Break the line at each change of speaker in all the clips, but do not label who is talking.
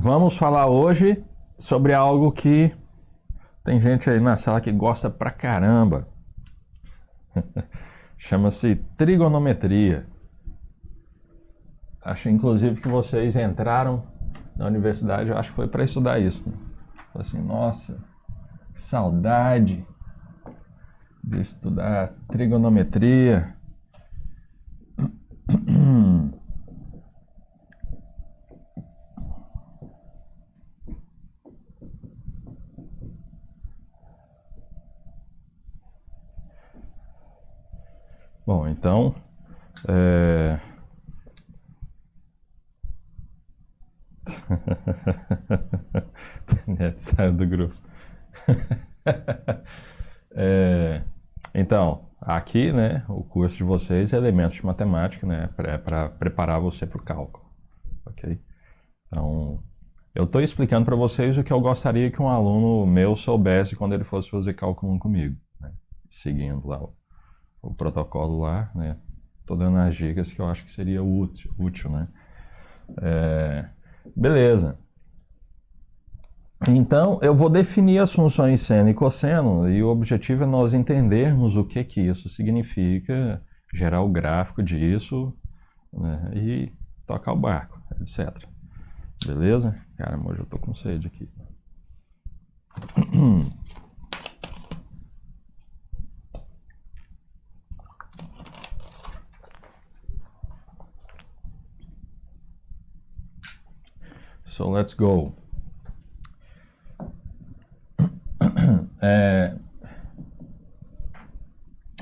Vamos falar hoje sobre algo que tem gente aí na sala que gosta pra caramba. Chama-se trigonometria. Acho inclusive que vocês entraram na universidade, eu acho que foi para estudar isso, né? Falei assim, nossa, que saudade de estudar trigonometria. Bom, então, saiu do grupo. Então, aqui, né, o curso de vocês é elementos de matemática, né, para preparar você para o cálculo, ok? Então, eu estou explicando para vocês o que eu gostaria que um aluno meu soubesse quando ele fosse fazer cálculo 1 comigo, né? Seguindo lá o protocolo lá, né? Estou dando as dicas que eu acho que seria útil, né? Beleza. Então, eu vou definir as funções seno e cosseno e o objetivo é nós entendermos o que isso significa, gerar o gráfico disso, né? E tocar o barco, etc. Beleza? Cara, hoje eu tô com sede aqui. So let's go.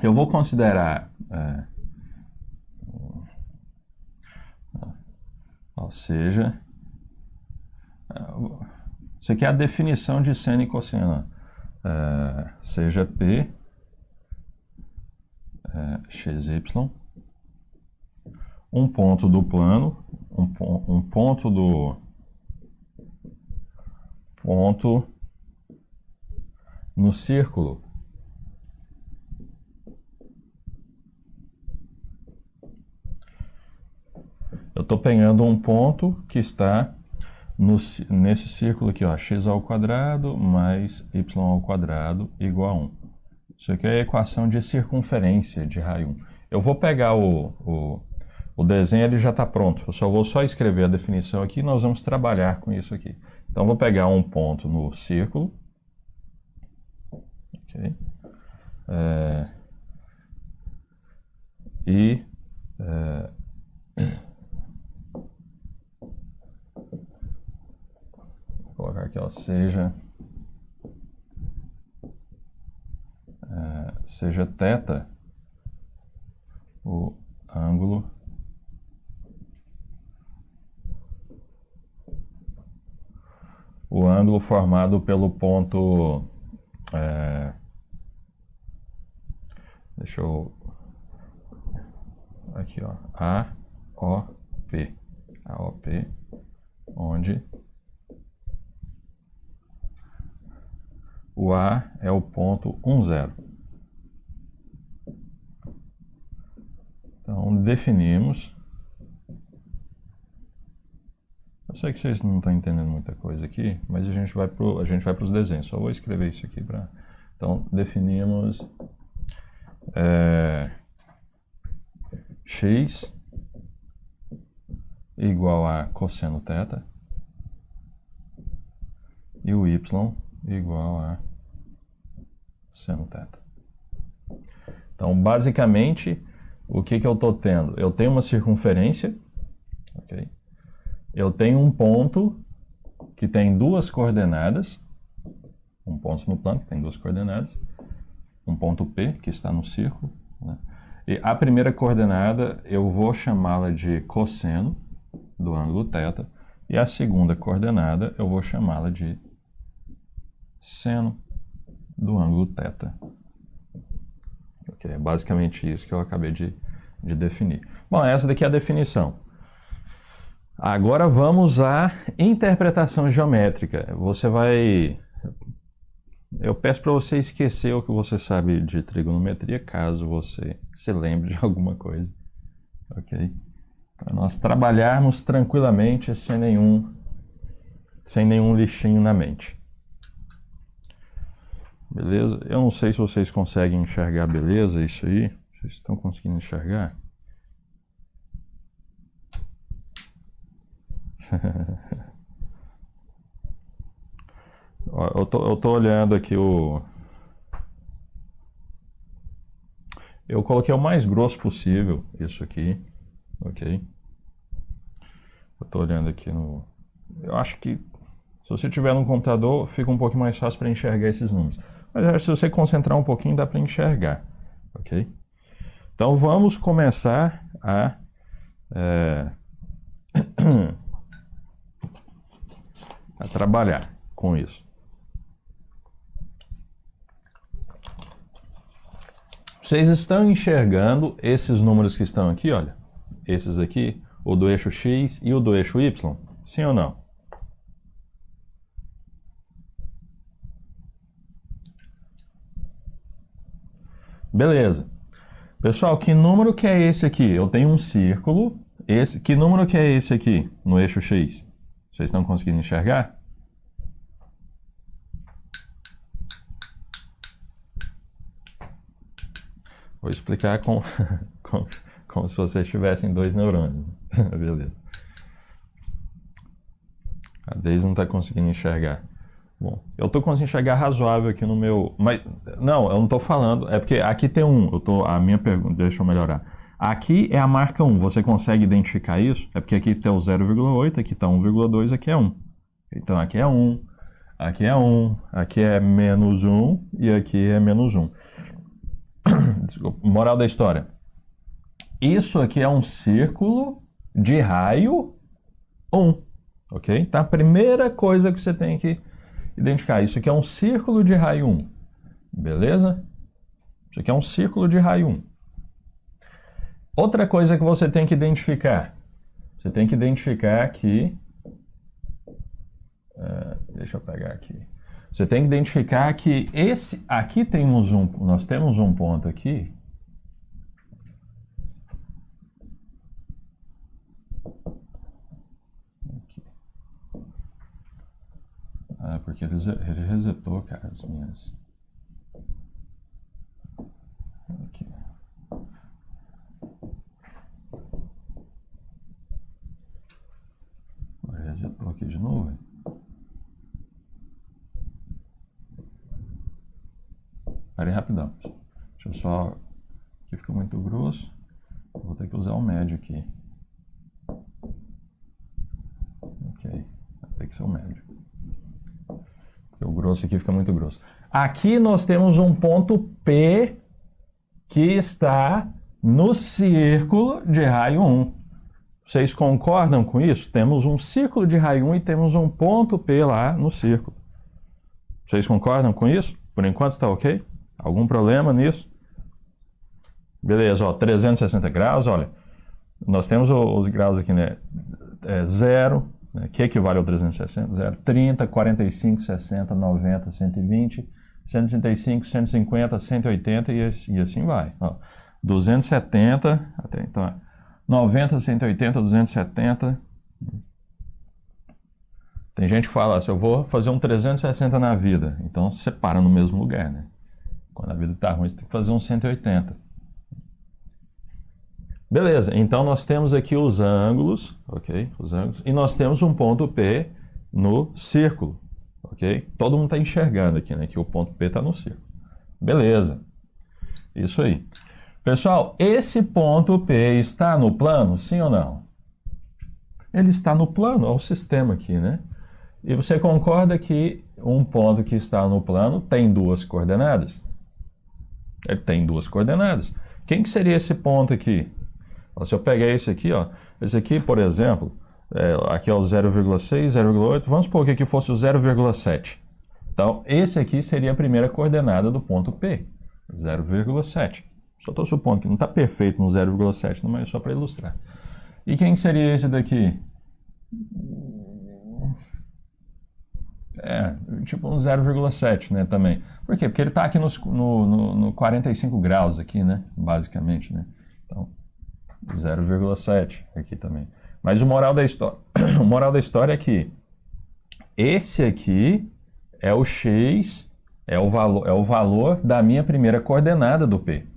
Eu vou considerar, ou seja, isso aqui é a definição de seno e cosseno, seja P, XY, um ponto do plano, um ponto do ponto no círculo. Eu estou pegando um ponto que está nesse círculo aqui, ó, x ao quadrado mais y ao quadrado igual a 1. Isso aqui é a equação de circunferência de raio 1. Eu vou pegar o desenho, ele já está pronto. Eu só vou escrever a definição aqui e nós vamos trabalhar com isso aqui. Então, eu vou pegar um ponto no círculo. Okay. Vou colocar aqui, ó, seja θ o ângulo formado pelo ponto, deixa eu, aqui, ó, AOP, onde o A é o ponto 1, 0. Então, definimos. Eu sei que vocês não estão entendendo muita coisa aqui, mas a gente vai para os desenhos. Só vou escrever isso aqui para. Então, definimos x igual a cosseno θ e o y igual a seno θ. Então, basicamente, o que eu estou tendo? Eu tenho uma circunferência, ok? Eu tenho um ponto que tem duas coordenadas, um ponto no plano que tem duas coordenadas, um ponto P que está no círculo, né? E a primeira coordenada eu vou chamá-la de cosseno do ângulo θ e a segunda coordenada eu vou chamá-la de seno do ângulo θ. Okay, é basicamente isso que eu acabei de definir. Bom, essa daqui é a definição. Agora vamos à interpretação geométrica. Eu peço para você esquecer o que você sabe de trigonometria, caso você se lembre de alguma coisa. Ok? Para nós trabalharmos tranquilamente sem nenhum sem nenhum lixinho na mente. Beleza? Eu não sei se vocês conseguem enxergar beleza isso aí. Vocês estão conseguindo enxergar? Eu tô olhando aqui o... Eu coloquei o mais grosso possível, isso aqui, ok? Eu tô olhando aqui no... Eu acho que se você tiver no computador, fica um pouco mais fácil para enxergar esses números. Mas se você concentrar um pouquinho, dá para enxergar, ok? Então vamos começar a... a trabalhar com isso. Vocês estão enxergando esses números que estão aqui, olha? Esses aqui, o do eixo X e o do eixo Y? Sim ou não? Beleza. Pessoal, que número que é esse aqui? Eu tenho um círculo. Que número que é esse aqui no eixo X? Vocês estão conseguindo enxergar? Vou explicar como se vocês tivessem dois neurônios. Beleza. A Deise não está conseguindo enxergar. Bom, eu estou conseguindo enxergar razoável aqui no meu... Mas, não, eu não estou falando... É porque aqui tem 1. A minha pergunta... Deixa eu melhorar. Aqui é a marca 1. Você consegue identificar isso? É porque aqui tem o 0,8, aqui está 1,2, aqui é 1. Então aqui é 1, aqui é 1, aqui é menos 1 e aqui é menos 1. Moral da história. Isso aqui é um círculo de raio 1. Ok? Então a primeira coisa que você tem que identificar. Isso aqui é um círculo de raio 1. Beleza? Isso aqui é um círculo de raio 1. Outra coisa que você tem que identificar. Você tem que identificar que... deixa eu pegar aqui. Você tem que identificar que esse... Aqui temos nós temos um ponto aqui. Porque ele resetou, cara, as minhas... Aqui. Ele resetou aqui de novo, hein? Parei rapidão. Deixa eu só... Aqui fica muito grosso. Vou ter que usar o médio aqui. Ok. Vai ter que ser o médio. Porque o grosso aqui fica muito grosso. Aqui nós temos um ponto P que está no círculo de raio 1. Vocês concordam com isso? Temos um círculo de raio 1 e temos um ponto P lá no círculo. Vocês concordam com isso? Por enquanto está ok? Algum problema nisso? Beleza, ó, 360 graus, olha. Nós temos os graus aqui, né? 0, né? Que equivale ao 360, 0, 30, 45, 60, 90, 120, 135, 150, 180 e assim vai. Ó, 270, até então, 90, 180, 270. Tem gente que fala, se eu vou fazer um 360 na vida, então você para no mesmo lugar, né? Quando a vida está ruim, você tem que fazer um 180. Beleza, então nós temos aqui os ângulos, ok? Os ângulos, e nós temos um ponto P no círculo, ok? Todo mundo está enxergando aqui, né? Que o ponto P está no círculo. Beleza, isso aí. Pessoal, esse ponto P está no plano, sim ou não? Ele está no plano, é o sistema aqui, né? E você concorda que um ponto que está no plano tem duas coordenadas? Ele tem duas coordenadas. Quem que seria esse ponto aqui? Se eu pegar esse aqui, ó, esse aqui, por exemplo, aqui é o 0,6, 0,8, vamos supor que aqui fosse o 0,7. Então, esse aqui seria a primeira coordenada do ponto P, 0,7. Só estou supondo que não está perfeito no 0,7, mas só para ilustrar. E quem seria esse daqui? Tipo um 0,7, né, também. Por quê? Porque ele está aqui no 45 graus aqui, né, basicamente, né. Então, 0,7 aqui também. Mas o moral da história é que esse aqui é o x, é o valor da minha primeira coordenada do P.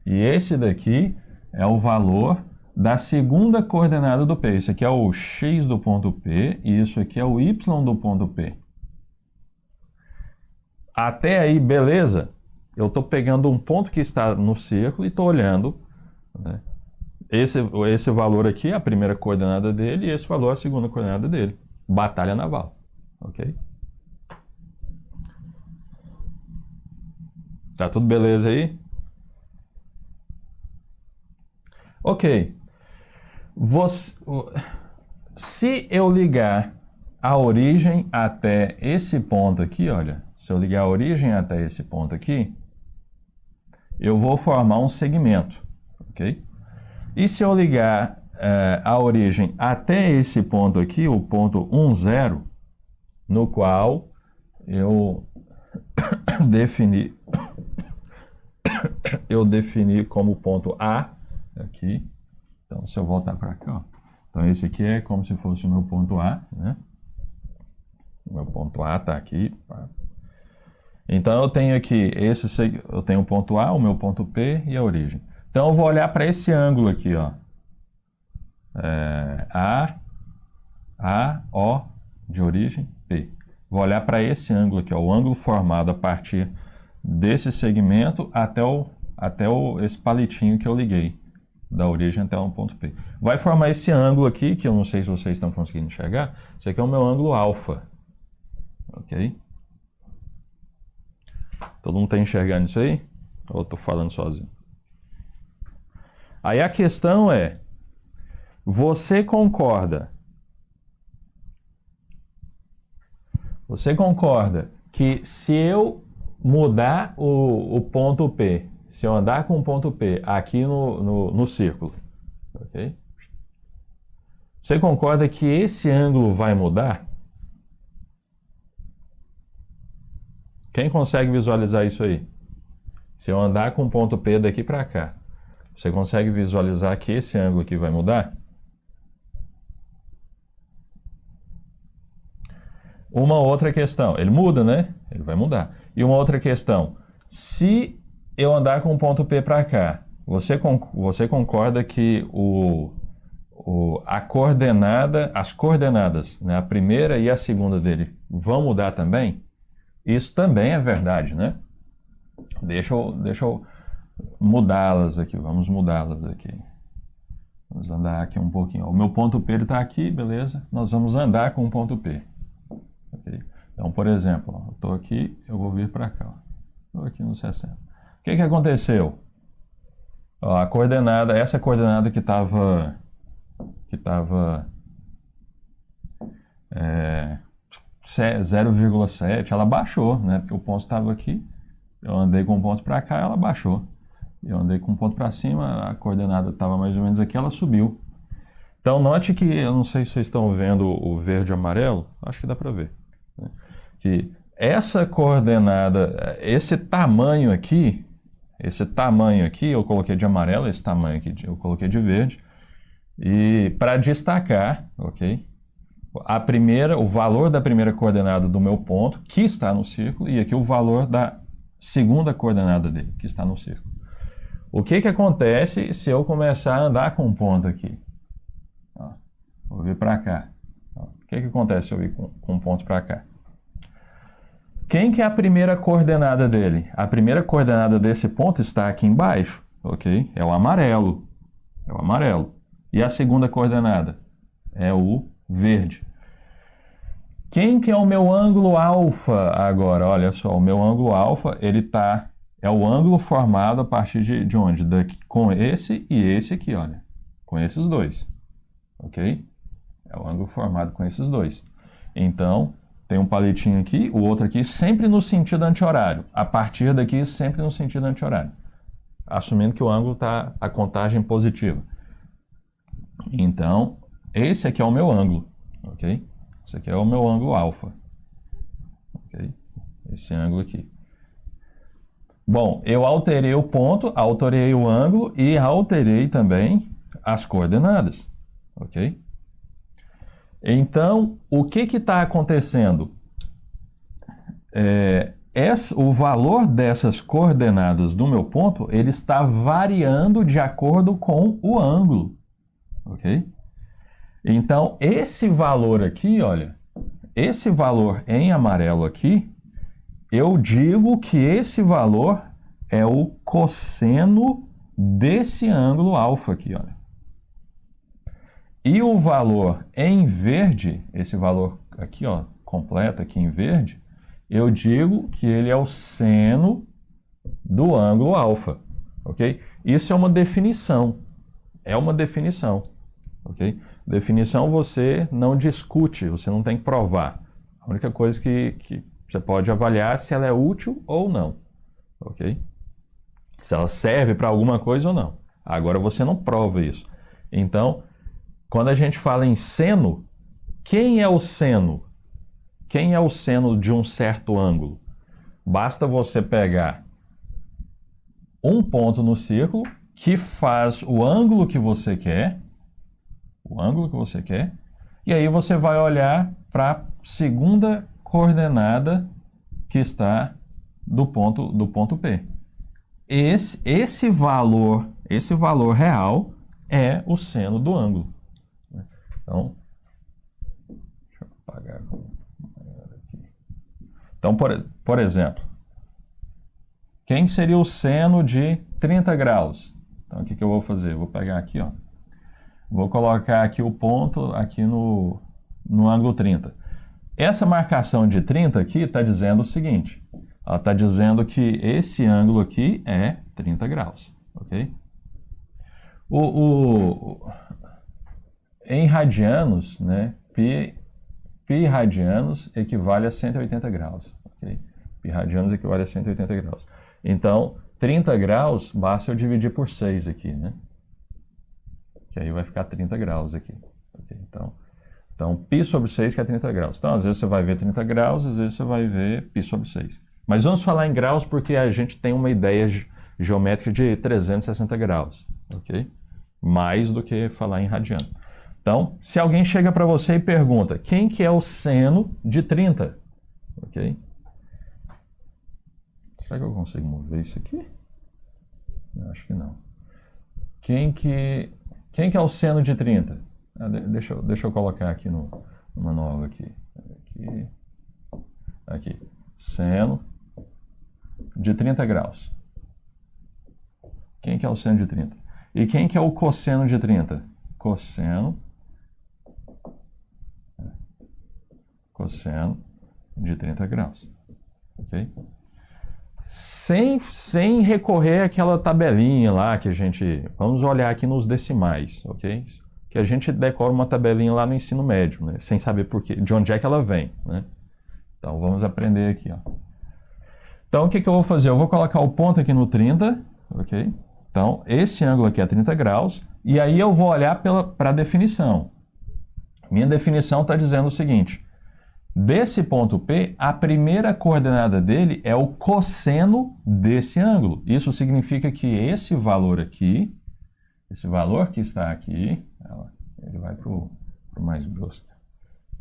E esse daqui é o valor da segunda coordenada do P. Isso aqui é o x do ponto P e isso aqui é o y do ponto P. Até aí, beleza? Eu estou pegando um ponto que está no círculo e estou olhando, né? Esse valor aqui é a primeira coordenada dele e esse valor é a segunda coordenada dele. Batalha naval. Ok? Tá tudo beleza aí? Ok. Se eu ligar a origem até esse ponto aqui, olha, se eu ligar a origem até esse ponto aqui, eu vou formar um segmento, ok? E se eu ligar a origem até esse ponto aqui, o ponto 1, 0, no qual eu defini como ponto A aqui. Então, se eu voltar para cá, ó. Então, esse aqui é como se fosse o meu ponto A, né? O meu ponto A está aqui. Então, eu tenho aqui eu tenho o ponto A, o meu ponto P e a origem. Então, eu vou olhar para esse ângulo aqui, ó. O de origem, P. Vou olhar para esse ângulo aqui, ó, o ângulo formado a partir desse segmento até esse palitinho que eu liguei, da origem até um ponto P. Vai formar esse ângulo aqui, que eu não sei se vocês estão conseguindo enxergar. Esse aqui é o meu ângulo alfa. Ok? Todo mundo está enxergando isso aí? Ou eu estou falando sozinho? Aí a questão é, você concorda que se eu mudar o ponto P, se eu andar com o ponto P aqui no círculo, ok? Você concorda que esse ângulo vai mudar? Quem consegue visualizar isso aí? Se eu andar com o ponto P daqui para cá, você consegue visualizar que esse ângulo aqui vai mudar? Uma outra questão, ele muda, né? Ele vai mudar. E uma outra questão, se eu andar com o ponto P para cá, você concorda que as coordenadas, né, a primeira e a segunda dele, vão mudar também? Isso também é verdade, né? Deixa eu mudá-las aqui, vamos mudá-las aqui. Vamos andar aqui um pouquinho. O meu ponto P está aqui, beleza? Nós vamos andar com o ponto P. Okay? Então, por exemplo, ó, eu estou aqui, eu vou vir para cá. Estou aqui no 60. O que aconteceu? Ó, essa coordenada que estava 0,7, ela baixou, né? Porque o ponto estava aqui, eu andei com o ponto para cá, ela baixou. Eu andei com o ponto para cima, a coordenada estava mais ou menos aqui, ela subiu. Então, note que, eu não sei se vocês estão vendo o verde e amarelo, acho que dá para ver, né? Que essa coordenada, esse tamanho aqui, eu coloquei de amarelo, esse tamanho aqui eu coloquei de verde, e para destacar, ok? O valor da primeira coordenada do meu ponto, que está no círculo, e aqui o valor da segunda coordenada dele, que está no círculo. O que acontece se eu começar a andar com um ponto aqui? Ó, vou vir para cá. Ó, o que acontece se eu vir com um ponto para cá? Quem que é a primeira coordenada dele? A primeira coordenada desse ponto está aqui embaixo, ok? É o amarelo. É o amarelo. E a segunda coordenada? É o verde. Quem que é o meu ângulo alfa agora? Olha só, o meu ângulo alfa, é o ângulo formado a partir de onde? Com esse e esse aqui, olha. Com esses dois. Ok? É o ângulo formado com esses dois. Então, tem um palitinho aqui, o outro aqui, sempre no sentido anti-horário. A partir daqui, sempre no sentido anti-horário. Assumindo que o ângulo está a contagem positiva. Então, esse aqui é o meu ângulo. Ok? Esse aqui é o meu ângulo alfa. Ok? Esse ângulo aqui. Bom, eu alterei o ponto, alterei o ângulo e alterei também as coordenadas. Ok? Então, o que está acontecendo? O valor dessas coordenadas do meu ponto, ele está variando de acordo com o ângulo, ok? Então, esse valor aqui, olha, esse valor em amarelo aqui, eu digo que esse valor é o cosseno desse ângulo alfa aqui, olha. E o valor em verde, esse valor aqui, ó, completo aqui em verde, eu digo que ele é o seno do ângulo alfa, ok? Isso é uma definição, ok? Definição você não discute, você não tem que provar. A única coisa que você pode avaliar é se ela é útil ou não, ok? Se ela serve para alguma coisa ou não. Agora você não prova isso. Então, quando a gente fala em seno, quem é o seno? Quem é o seno de um certo ângulo? Basta você pegar um ponto no círculo que faz o ângulo que você quer, e aí você vai olhar para a segunda coordenada que está do ponto P. Esse valor real é o seno do ângulo. Então, deixa eu apagar aqui. Então, por exemplo, quem seria o seno de 30 graus? Então, o que eu vou fazer? Eu vou pegar aqui, ó. Vou colocar aqui o ponto aqui no ângulo 30. Essa marcação de 30 aqui está dizendo o seguinte. Ela está dizendo que esse ângulo aqui é 30 graus, ok? Em radianos, né, pi radianos equivale a 180 graus, ok? Pi radianos equivale a 180 graus. Então, 30 graus, basta eu dividir por 6 aqui, né? Que aí vai ficar 30 graus aqui, ok? Então, pi sobre 6 que é 30 graus. Então, às vezes você vai ver 30 graus, às vezes você vai ver pi sobre 6. Mas vamos falar em graus porque a gente tem uma ideia geométrica de 360 graus, ok? Mais do que falar em radiano. Então, se alguém chega para você e pergunta, quem que é o seno de 30? Ok? Será que eu consigo mover isso aqui? Eu acho que não. Quem que é o seno de 30? Deixa eu colocar aqui no manual aqui. Aqui. Seno de 30 graus. Quem que é o seno de 30? E quem que é o cosseno de 30? Cosseno de 30 graus. Ok? Sem recorrer àquela tabelinha lá que a gente... Vamos olhar aqui nos decimais, ok? Que a gente decora uma tabelinha lá no ensino médio, né? Sem saber por quê, de onde é que ela vem, né? Então, vamos aprender aqui, ó. Então, o que eu vou fazer? Eu vou colocar o ponto aqui no 30, ok? Então, esse ângulo aqui é 30 graus, e aí eu vou olhar para a definição. Minha definição está dizendo o seguinte, desse ponto P, a primeira coordenada dele é o cosseno desse ângulo. Isso significa que esse valor aqui, esse valor que está aqui, ele vai para o mais grosso.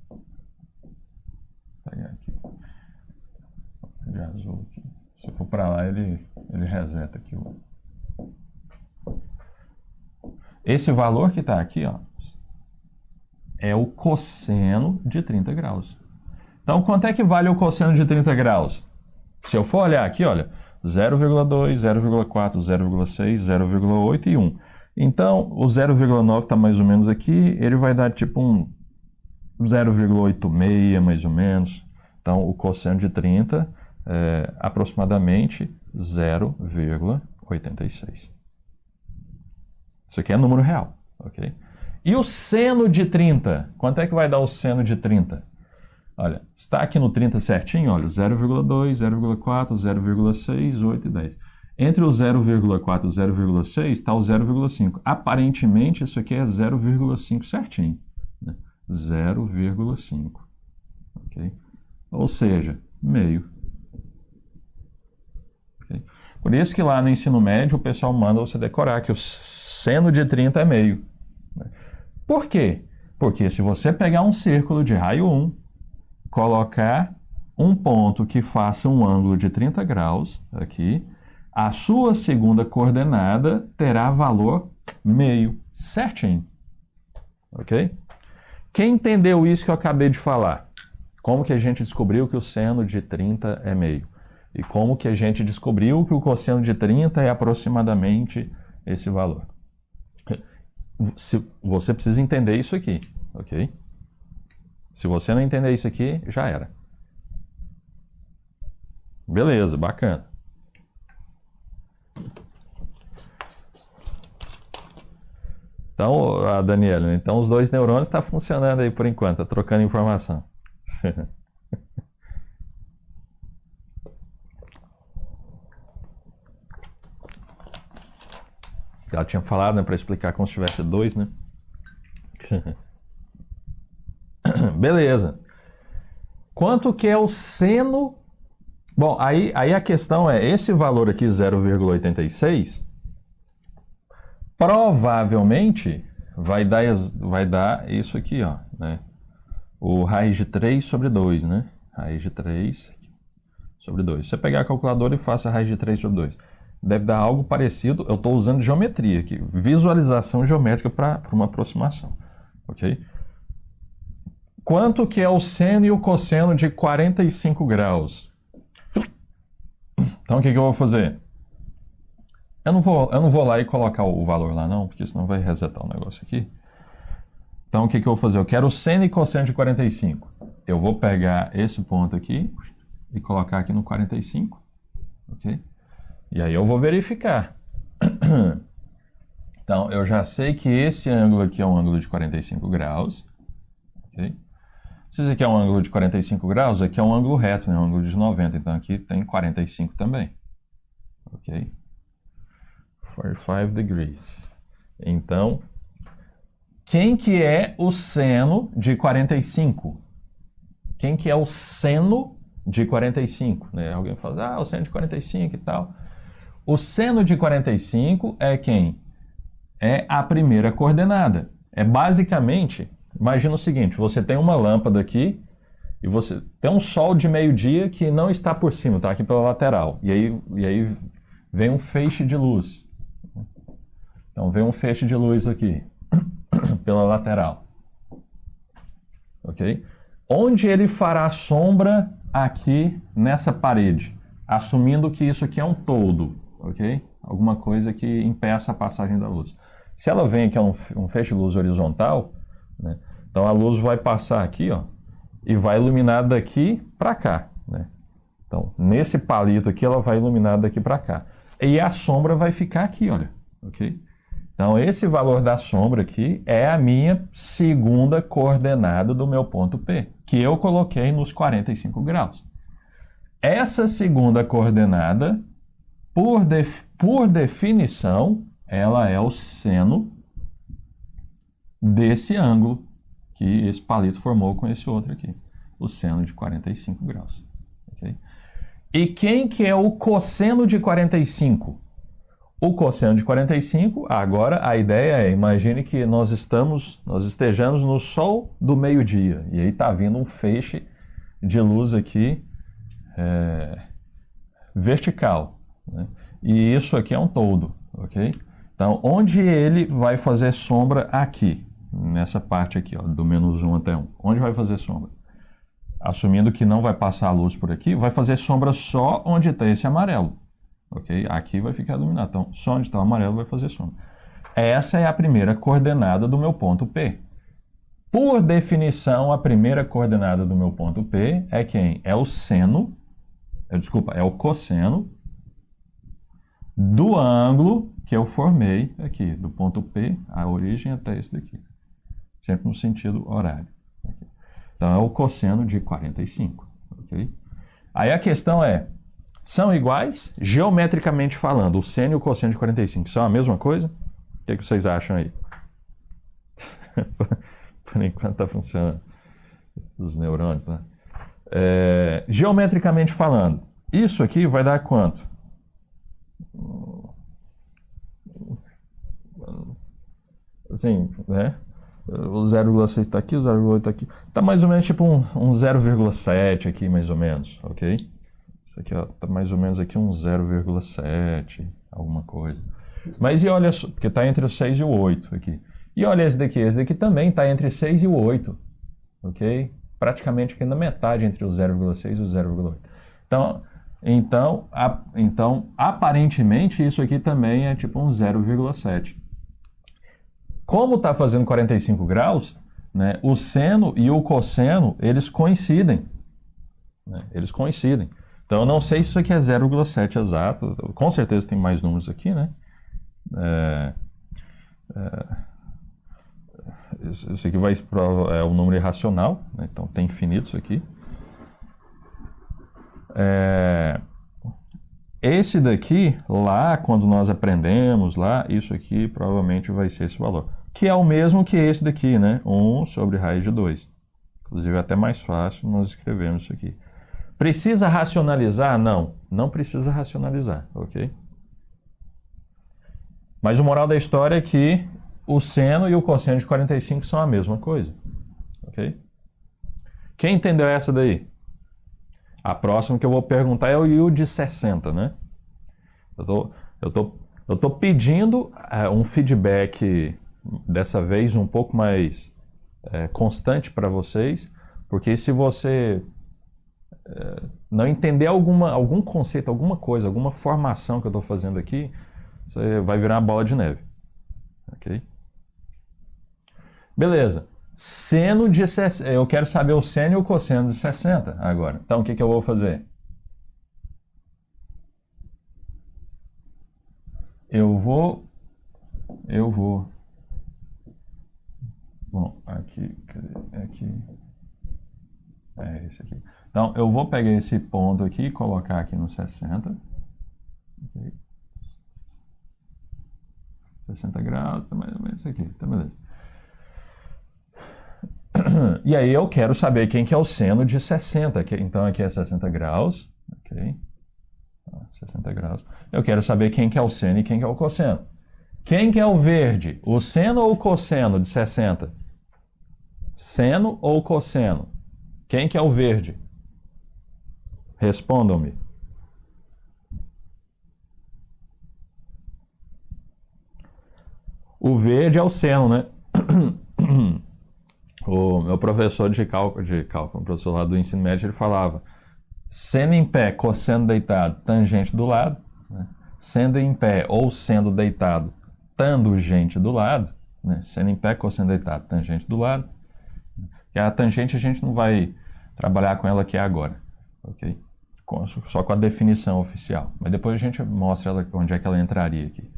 Vou pegar aqui, de azul aqui. Se eu for para lá, ele reseta aqui. Esse valor que está aqui, ó, é o cosseno de 30 graus. Então, quanto é que vale o cosseno de 30 graus? Se eu for olhar aqui, olha, 0,2, 0,4, 0,6, 0,8 e 1. Então, o 0,9 está mais ou menos aqui, ele vai dar tipo um 0,86 mais ou menos. Então, o cosseno de 30 é aproximadamente 0,86. Isso aqui é número real, ok? E o seno de 30? Quanto é que vai dar o seno de 30? Olha, está aqui no 30 certinho, olha, 0,2, 0,4, 0,6, 8 e 10. Entre o 0,4 e o 0,6 está o 0,5. Aparentemente, isso aqui é 0,5 certinho. Né? 0,5. Ok? Ou seja, meio. Okay? Por isso que lá no ensino médio o pessoal manda você decorar que o seno de 30 é meio. Por quê? Porque se você pegar um círculo de raio 1, colocar um ponto que faça um ângulo de 30 graus aqui, a sua segunda coordenada terá valor meio, certinho. Ok? Quem entendeu isso que eu acabei de falar? Como que a gente descobriu que o seno de 30 é meio? E como que a gente descobriu que o cosseno de 30 é aproximadamente esse valor? Você precisa entender isso aqui, ok? Se você não entender isso aqui, já era. Beleza, bacana. Então, a Daniela, então os dois neurônios estão funcionando aí por enquanto, tá trocando informação. Ela tinha falado, né, para explicar como se tivesse dois, né? Beleza. Quanto que é o seno? Bom, aí a questão é, esse valor aqui, 0,86, provavelmente vai dar isso aqui, ó, né? O raiz de 3 sobre 2, né? Raiz de 3 sobre 2. Se você pegar a calculadora e faça a raiz de 3 sobre 2, deve dar algo parecido. Eu estou usando geometria aqui, visualização geométrica para uma aproximação, ok? Quanto que é o seno e o cosseno de 45 graus? Então, o que eu vou fazer? Eu não vou lá e colocar o valor lá não, porque senão vai resetar o negócio aqui. Então, o que eu vou fazer? Eu quero o seno e cosseno de 45. Eu vou pegar esse ponto aqui e colocar aqui no 45, ok? E aí eu vou verificar. Então, eu já sei que esse ângulo aqui é um ângulo de 45 graus, ok? Se esse aqui é um ângulo de 45 graus, aqui é um ângulo reto, né? Um ângulo de 90, então aqui tem 45 também, ok? 45 degrees. Então, quem que é o seno de 45? Quem que é o seno de 45? Né? Alguém fala, o seno de 45 e tal. O seno de 45 é quem? É a primeira coordenada. É basicamente, imagina o seguinte, você tem uma lâmpada aqui e você tem um sol de meio-dia que não está por cima, está aqui pela lateral. E aí vem um feixe de luz. Então vem um feixe de luz aqui, pela lateral. Ok? Onde ele fará sombra aqui nessa parede, assumindo que isso aqui é um todo, ok? Alguma coisa que impeça a passagem da luz. Se ela vem aqui, é um feixe de luz horizontal, né? Então a luz vai passar aqui, ó, e vai iluminar daqui para cá, né? Então, nesse palito aqui, ela vai iluminar daqui para cá. E a sombra vai ficar aqui, olha, ok? Então, esse valor da sombra aqui é a minha segunda coordenada do meu ponto P, que eu coloquei nos 45 graus. Essa segunda coordenada, por definição, ela é o seno desse ângulo que esse palito formou com esse outro aqui, o seno de 45 graus. Okay? E quem que é o cosseno de 45? O cosseno de 45, agora a ideia é, imagine que nós estejamos no sol do meio-dia, e aí está vindo um feixe de luz aqui vertical, né? E isso aqui é um todo, ok? Então, onde ele vai fazer sombra aqui, nessa parte aqui, ó, do -1 até 1, onde vai fazer sombra? Assumindo que não vai passar a luz por aqui, vai fazer sombra só onde está esse amarelo. Ok? Aqui vai ficar iluminado. Então, só onde está o amarelo vai fazer sombra. Essa é a primeira coordenada do meu ponto P. Por definição, a primeira coordenada do meu ponto P é quem? É o seno, é o cosseno do ângulo que eu formei aqui, do ponto P, a origem até esse daqui. Sempre no sentido horário. Okay? Então, é o cosseno de 45. Ok? Aí a questão é, são iguais? Geometricamente falando, o seno e o cosseno de 45 são a mesma coisa? O que vocês acham aí? Por enquanto está funcionando. Os neurônios, né? Geometricamente falando, isso aqui vai dar quanto? Assim, né? O 0,6 está aqui, o 0,8 está aqui. Está mais ou menos tipo um 0,7 aqui, mais ou menos, ok? Isso aqui está mais ou menos aqui um 0,7, alguma coisa. Mas e olha só, porque está entre o 6 e o 8 aqui. E olha esse daqui também está entre 6 e o 8, ok? Praticamente aqui na metade entre o 0,6 e o 0,8. Então, aparentemente, isso aqui também é tipo um 0,7. Como está fazendo 45 graus, né, o seno e o cosseno, eles coincidem. Né, eles coincidem. Então, eu não sei se isso aqui é 0,7 exato. Com certeza tem mais números aqui, né? Isso aqui é um número irracional, né? Então tem infinitos aqui. Esse daqui, lá, quando nós aprendemos, lá, isso aqui provavelmente vai ser esse valor. Que é o mesmo que esse daqui, né? 1 sobre raiz de 2. Inclusive é até mais fácil nós escrevermos isso aqui. Precisa racionalizar? Não, não precisa racionalizar, ok? Mas o moral da história é que o seno e o cosseno de 45 são a mesma coisa, ok? Quem entendeu essa daí? A próxima que eu vou perguntar é o U de 60, né? Eu tô pedindo um feedback, dessa vez um pouco mais constante para vocês, porque se você não entender algum conceito, alguma coisa, alguma formação que eu estou fazendo aqui, você vai virar uma bola de neve, ok? Beleza. Seno de 60, eu quero saber o seno e o cosseno de 60 agora. Então, o que eu vou fazer? Eu vou... Bom, aqui... É esse aqui. Então, eu vou pegar esse ponto aqui e colocar aqui no 60. Okay. 60 graus, tá mais ou menos isso aqui. Tá beleza. E aí eu quero saber quem que é o seno de 60. Então aqui é 60 graus. Ok. 60 graus. Eu quero saber quem que é o seno e quem que é o cosseno. Quem que é o verde? O seno ou o cosseno de 60? Seno ou cosseno? Quem que é o verde? Respondam-me. O verde é o seno, né? O meu professor de cálculo, o professor lá do ensino médio, ele falava: sendo em pé, cosseno deitado, tangente do lado, né? Sendo em pé ou sendo deitado, tangente do lado, né? Sendo em pé, cosseno deitado, tangente do lado. E a tangente a gente não vai trabalhar com ela aqui agora, ok? Só com a definição oficial. Mas depois a gente mostra ela, onde é que ela entraria aqui.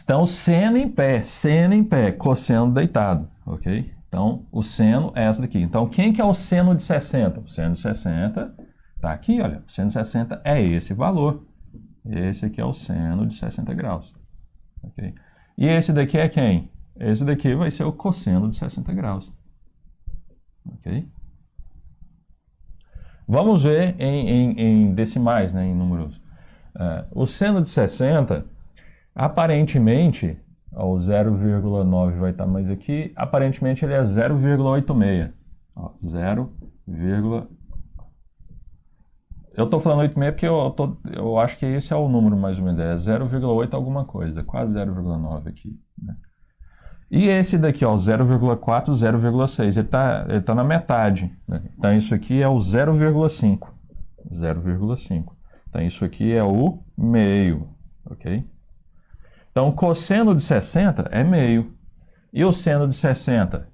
Então, seno em pé, cosseno deitado, ok? Então, o seno é essa daqui. Então, quem que é o seno de 60? O seno de 60 está aqui, olha. O seno de 60 é esse valor. Esse aqui é o seno de 60 graus, ok? E esse daqui é quem? Esse daqui vai ser o cosseno de 60 graus, ok? Vamos ver em decimais, né, em números. O seno de 60... aparentemente, o 0,9 vai estar mais aqui, aparentemente ele é 0,86. 0, eu estou falando 86 porque eu acho que esse é o número mais ou menos, é 0,8 alguma coisa, quase 0,9 aqui, né? E esse daqui, ó, 0,4, 0,6, ele tá na metade, né? Então isso aqui é o 0,5. 0,5. Então isso aqui é o meio, ok? Então, o cosseno de 60 é meio. E o seno de 60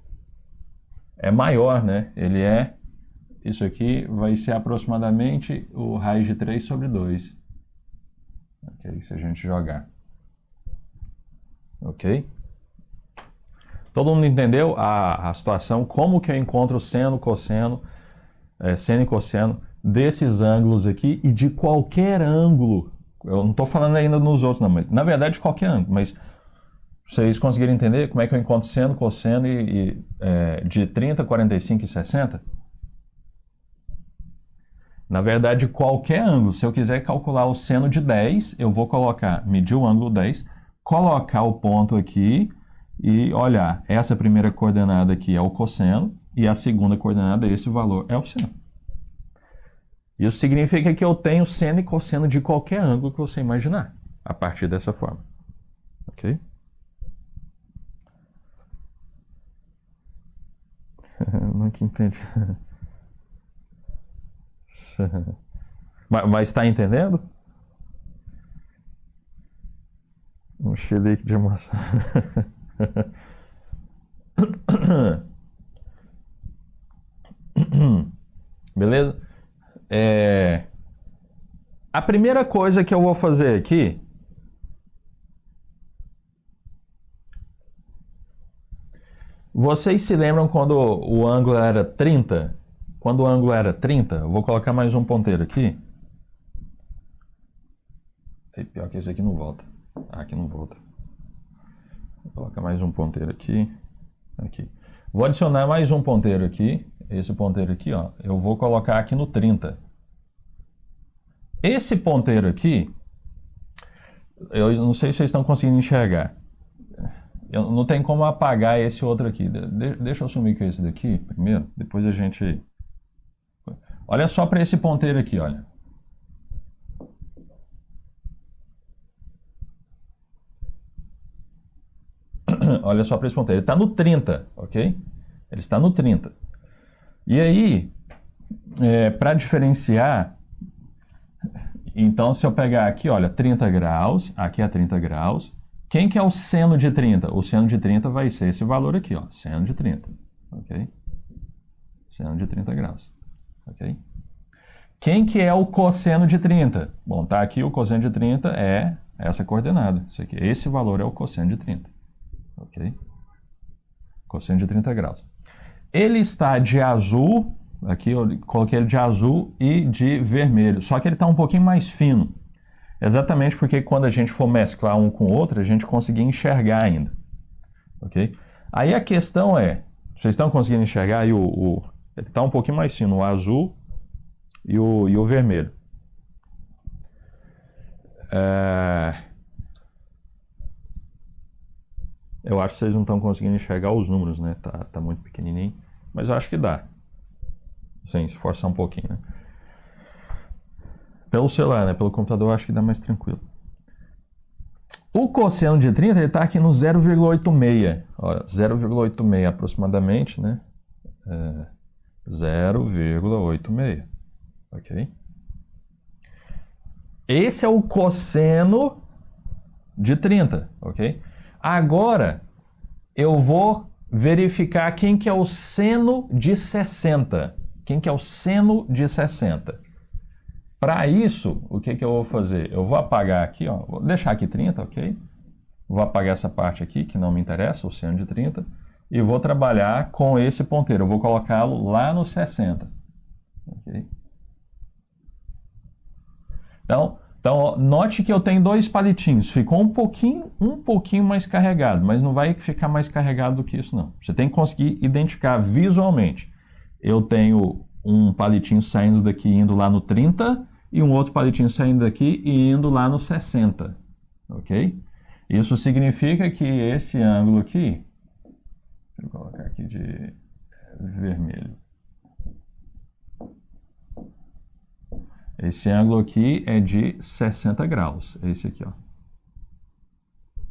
é maior, né? Ele é... Isso aqui vai ser aproximadamente o raiz de 3 sobre 2. Ok? Se a gente jogar. Ok? Todo mundo entendeu a situação? Como que eu encontro seno, cosseno, seno e cosseno desses ângulos aqui e de qualquer ângulo. Eu não estou falando ainda nos outros, não, mas na verdade qualquer ângulo. Mas vocês conseguiram entender como é que eu encontro seno, cosseno de 30, 45 e 60? Na verdade, qualquer ângulo. Se eu quiser calcular o seno de 10, eu vou medir o ângulo 10, colocar o ponto aqui e olhar, essa primeira coordenada aqui é o cosseno, e a segunda coordenada, esse valor, é o seno. Isso significa que eu tenho seno e cosseno de qualquer ângulo que você imaginar, a partir dessa forma. Ok? Nunca entendi. Mas está entendendo? Um chilique de maçã. Beleza? A primeira coisa que eu vou fazer aqui vocês se lembram quando o ângulo era 30? Quando o ângulo era 30, eu vou colocar mais um ponteiro aqui. E pior que esse aqui não volta. Ah, aqui não volta. Vou colocar mais um ponteiro aqui. Aqui. Vou adicionar mais um ponteiro aqui. Esse ponteiro aqui, ó. Eu vou colocar aqui no 30. Esse ponteiro aqui, eu não sei se vocês estão conseguindo enxergar. Eu não tem como apagar esse outro aqui. Deixa eu sumir com esse daqui primeiro, depois a gente... Olha só para esse ponteiro aqui, olha. Olha só para esse ponteiro. Ele está no 30, ok? Ele está no 30. E aí, para diferenciar... Então, se eu pegar aqui, olha, 30 graus, aqui é 30 graus. Quem que é o seno de 30? O seno de 30 vai ser esse valor aqui, ó, seno de 30, ok? Seno de 30 graus, ok? Quem que é o cosseno de 30? Bom, tá aqui o cosseno de 30 é essa coordenada, isso aqui. Esse valor é o cosseno de 30, ok? Cosseno de 30 graus. Ele está de azul, aqui eu coloquei ele de azul e de vermelho, só que ele está um pouquinho mais fino. Exatamente porque quando a gente for mesclar um com o outro, a gente conseguir enxergar ainda. Ok? Aí a questão é, vocês estão conseguindo enxergar aí ele está um pouquinho mais fino, o azul e o vermelho. Eu acho que vocês não estão conseguindo enxergar os números, né? Tá muito pequenininho, mas eu acho que dá. Sim, se forçar um pouquinho, né? Pelo celular, né? Pelo computador eu acho que dá mais tranquilo. O cosseno de 30 está aqui no 0,86. 0,86 aproximadamente, né? 0,86. Ok? Esse é o cosseno de 30, ok? Agora, eu vou verificar quem que é o seno de 60. Quem que é o seno de 60? Para isso, o que eu vou fazer? Eu vou apagar aqui, ó, vou deixar aqui 30, ok? Vou apagar essa parte aqui, que não me interessa, o seno de 30, e vou trabalhar com esse ponteiro. Eu vou colocá-lo lá no 60. Ok? Então, note que eu tenho dois palitinhos. Ficou um pouquinho mais carregado, mas não vai ficar mais carregado do que isso, não. Você tem que conseguir identificar visualmente. Eu tenho um palitinho saindo daqui indo lá no 30 e um outro palitinho saindo daqui e indo lá no 60, ok? Isso significa que esse ângulo aqui, deixa eu colocar aqui de vermelho. Esse ângulo aqui é de 60 graus, esse aqui, ó.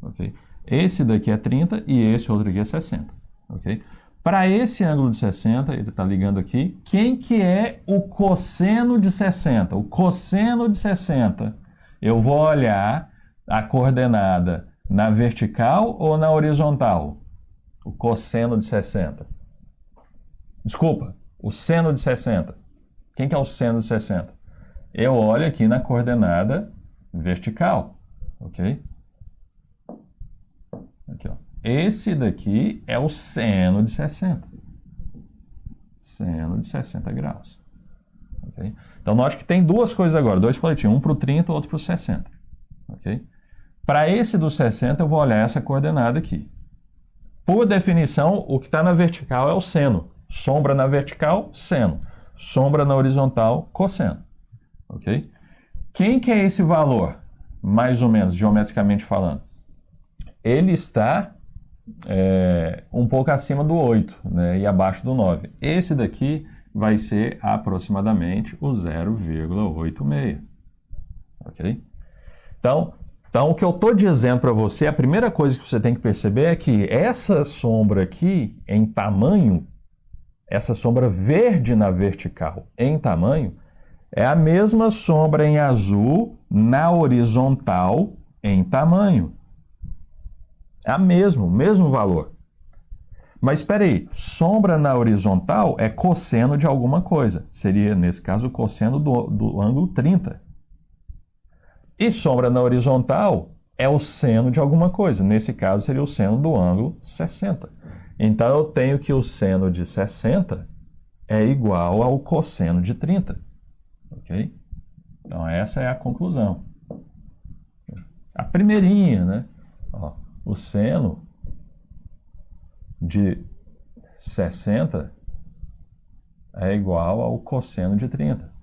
Ok? Esse daqui é 30 e esse outro aqui é 60, ok? Para esse ângulo de 60, ele está ligando aqui, quem que é o cosseno de 60? O cosseno de 60, eu vou olhar a coordenada na vertical ou na horizontal? O cosseno de 60. Desculpa, o seno de 60. Quem que é o seno de 60? Eu olho aqui na coordenada vertical, ok? Aqui, ó. Esse daqui é o seno de 60. Seno de 60 graus. Okay? Então, note que tem duas coisas agora, dois palitinhos, um para o 30 e outro para o 60. Okay? Para esse do 60, eu vou olhar essa coordenada aqui. Por definição, o que está na vertical é o seno. Sombra na vertical, seno. Sombra na horizontal, cosseno. Ok? Quem que é esse valor, mais ou menos, geometricamente falando? Ele está um pouco acima do 8, né, e abaixo do 9. Esse daqui vai ser aproximadamente o 0,86. Ok? Então, o que eu estou dizendo para você, a primeira coisa que você tem que perceber é que essa sombra aqui, em tamanho, essa sombra verde na vertical em tamanho, é a mesma sombra em azul na horizontal em tamanho. É o mesmo valor. Mas espera aí, sombra na horizontal é cosseno de alguma coisa. Seria, nesse caso, o cosseno do ângulo 30. E sombra na horizontal é o seno de alguma coisa. Nesse caso, seria o seno do ângulo 60. Então, eu tenho que o seno de 60 é igual ao cosseno de 30. Ok? Então, essa é a conclusão. A primeirinha, né? Ó, o seno de 60 é igual ao cosseno de 30.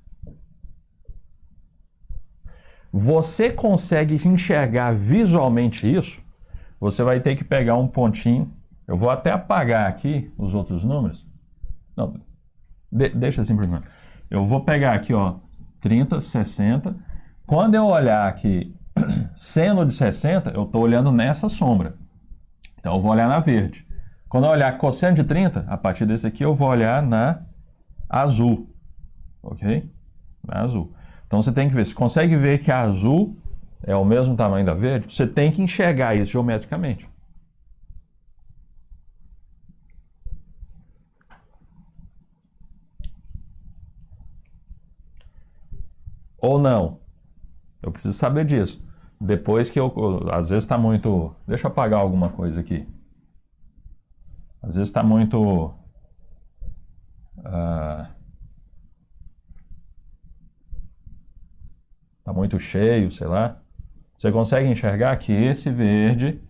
Você consegue enxergar visualmente isso? Você vai ter que pegar um pontinho. Eu vou até apagar aqui os outros números. Não, deixa assim por enquanto. Eu vou pegar aqui, ó, 30, 60. Quando eu olhar aqui seno de 60, eu estou olhando nessa sombra. Então eu vou olhar na verde. Quando eu olhar cosseno de 30, a partir desse aqui eu vou olhar na azul. Ok? Na azul. Então você tem que ver, você consegue ver que a azul é o mesmo tamanho da verde? Você tem que enxergar isso geometricamente. Ou não? Eu preciso saber disso. Depois que às vezes está muito... Deixa eu apagar alguma coisa aqui. Às vezes está muito... Está muito cheio, sei lá. Você consegue enxergar que esse verde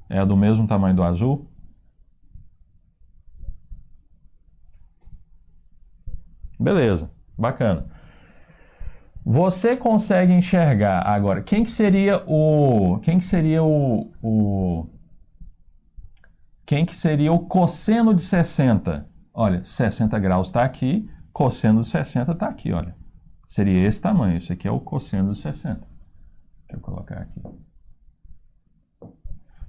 é do mesmo tamanho do azul? Beleza, bacana. Você consegue enxergar agora quem que seria o cosseno de 60? Olha, 60 graus está aqui, cosseno de 60 está aqui, olha. Seria esse tamanho, isso aqui é o cosseno de 60. Deixa eu colocar aqui.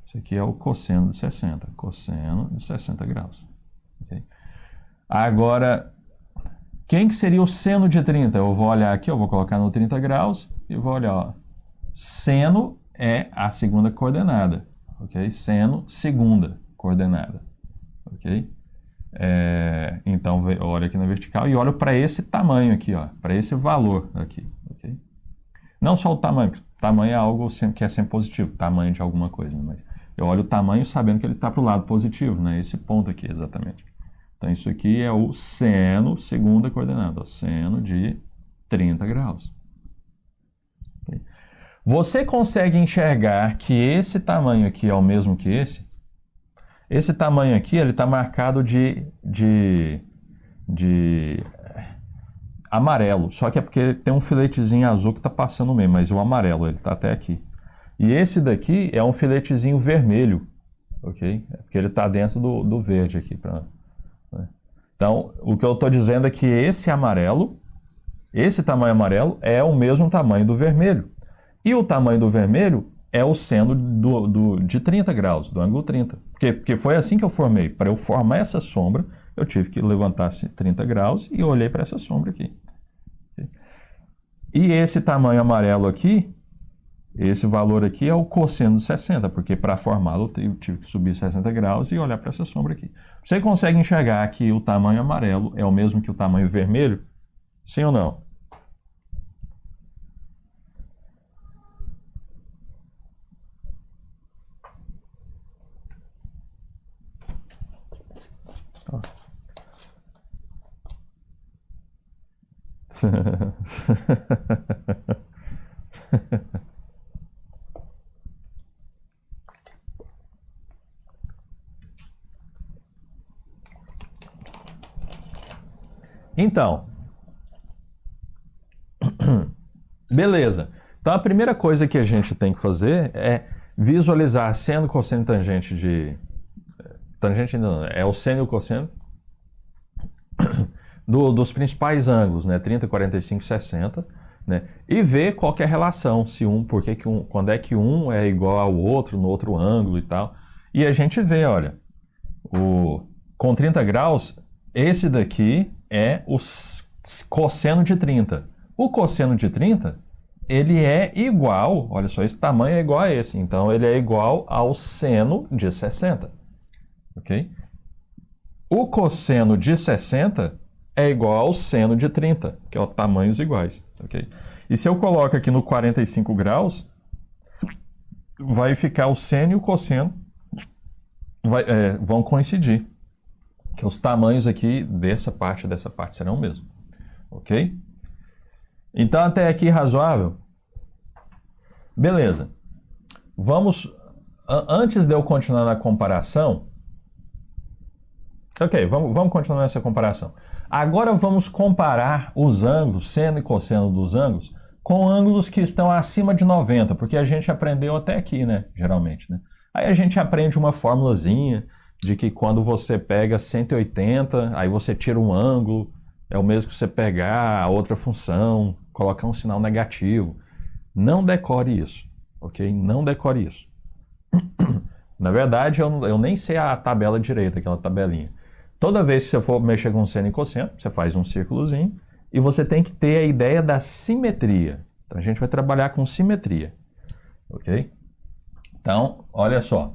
Isso aqui é o cosseno de 60, cosseno de 60 graus. Okay? Agora, quem que seria o seno de 30? Eu vou olhar aqui, eu vou colocar no 30 graus e vou olhar, ó. Seno é a segunda coordenada, ok? Seno, segunda coordenada, ok? Então, olha aqui na vertical e olho para esse tamanho aqui, ó, para esse valor aqui, ok? Não só o tamanho é algo que é sempre positivo, tamanho de alguma coisa, né? Mas eu olho o tamanho sabendo que ele está para o lado positivo, né? Esse ponto aqui, exatamente. Então, isso aqui é o seno, segunda coordenada, ó, seno de 30 graus. Okay? Você consegue enxergar que esse tamanho aqui é o mesmo que esse? Esse tamanho aqui, ele está marcado de amarelo, só que é porque tem um filetezinho azul que está passando no meio, mas o amarelo, ele está até aqui. E esse daqui é um filetezinho vermelho, ok? É porque ele está dentro do verde aqui. Então, o que eu estou dizendo é que esse amarelo, esse tamanho amarelo, é o mesmo tamanho do vermelho. E o tamanho do vermelho é o seno de 30 graus, do ângulo 30. Porque foi assim que eu formei. Para eu formar essa sombra, eu tive que levantar 30 graus e olhei para essa sombra aqui. E esse tamanho amarelo aqui, esse valor aqui é o cosseno de 60, porque para formá-lo eu tive que subir 60 graus e olhar para essa sombra aqui. Você consegue enxergar que o tamanho amarelo é o mesmo que o tamanho vermelho? Sim ou não? Então, beleza. Então a primeira coisa que a gente tem que fazer é visualizar seno, cosseno e tangente tangente não, é o seno e o cosseno dos principais ângulos, né? 30, 45, 60, né? E ver qual que é a relação, se quando é que um é igual ao outro no outro ângulo e tal. E a gente vê, olha, com 30 graus, esse daqui é o cosseno de 30. O cosseno de 30, ele é igual, olha só, esse tamanho é igual a esse, então ele é igual ao seno de 60, ok? O cosseno de 60 é igual ao seno de 30, que é tamanhos iguais, ok? E se eu coloco aqui no 45 graus, vai ficar o seno e o cosseno vão coincidir, que os tamanhos aqui dessa parte serão o mesmo, ok? Então até aqui razoável? Beleza. Antes de eu continuar na comparação, ok, vamos continuar nessa comparação. Agora vamos comparar os ângulos, seno e cosseno dos ângulos, com ângulos que estão acima de 90, porque a gente aprendeu até aqui, né? Geralmente, né? Aí a gente aprende uma formulazinha de que quando você pega 180, aí você tira um ângulo, é o mesmo que você pegar a outra função, colocar um sinal negativo. Não decore isso, ok? Não decore isso. Na verdade, eu nem sei a tabela direita, aquela tabelinha. Toda vez que você for mexer com seno e cosseno, você faz um círculozinho e você tem que ter a ideia da simetria. Então a gente vai trabalhar com simetria, ok? Então, olha só.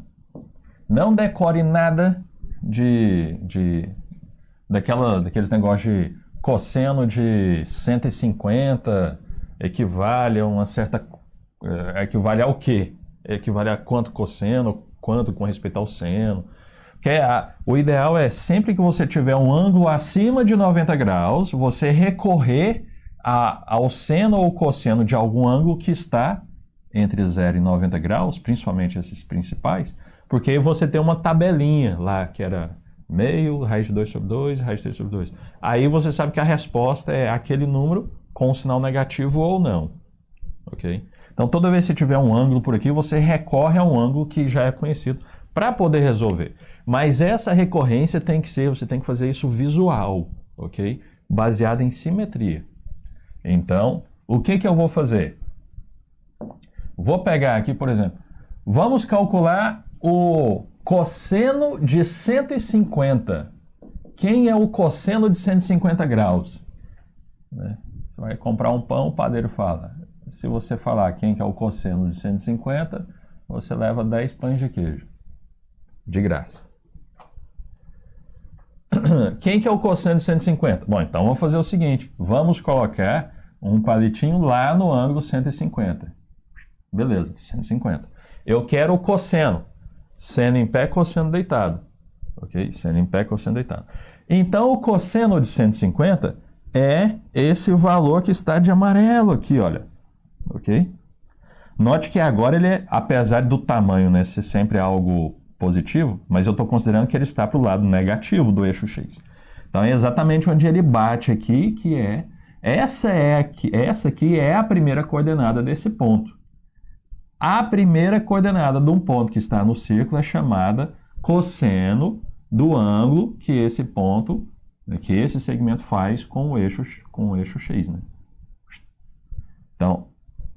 Não decore nada daqueles negócios de cosseno de 150 equivale a uma certa... equivale ao quê? Equivale a quanto cosseno, quanto com respeito ao seno. O ideal é sempre que você tiver um ângulo acima de 90 graus, você recorrer ao seno ou cosseno de algum ângulo que está entre 0 e 90 graus, principalmente esses principais, porque aí você tem uma tabelinha lá que era meio, raiz de 2 sobre 2, raiz de 3 sobre 2. Aí você sabe que a resposta é aquele número com um sinal negativo ou não, ok? Então toda vez que tiver um ângulo por aqui, você recorre a um ângulo que já é conhecido para poder resolver. Mas essa recorrência você tem que fazer isso visual, ok? Baseado em simetria. Então, o que eu vou fazer? Vou pegar aqui, por exemplo, vamos calcular o cosseno de 150. Quem é o cosseno de 150 graus? Você vai comprar um pão, o padeiro fala. Se você falar quem que é o cosseno de 150, você leva 10 pães de queijo. De graça. Quem que é o cosseno de 150? Bom, então vamos fazer o seguinte. Vamos colocar um palitinho lá no ângulo 150. Beleza, 150. Eu quero o cosseno. Seno em pé, cosseno deitado. Ok? Seno em pé, cosseno deitado. Então, o cosseno de 150 é esse valor que está de amarelo aqui, olha. Ok? Note que agora ele é, apesar do tamanho, né, ser sempre algo positivo, mas eu estou considerando que ele está para o lado negativo do eixo X. Então, é exatamente onde ele bate aqui, que é... Essa aqui é a primeira coordenada desse ponto. A primeira coordenada de um ponto que está no círculo é chamada cosseno do ângulo que esse ponto, que esse segmento faz com o eixo X, né? Então,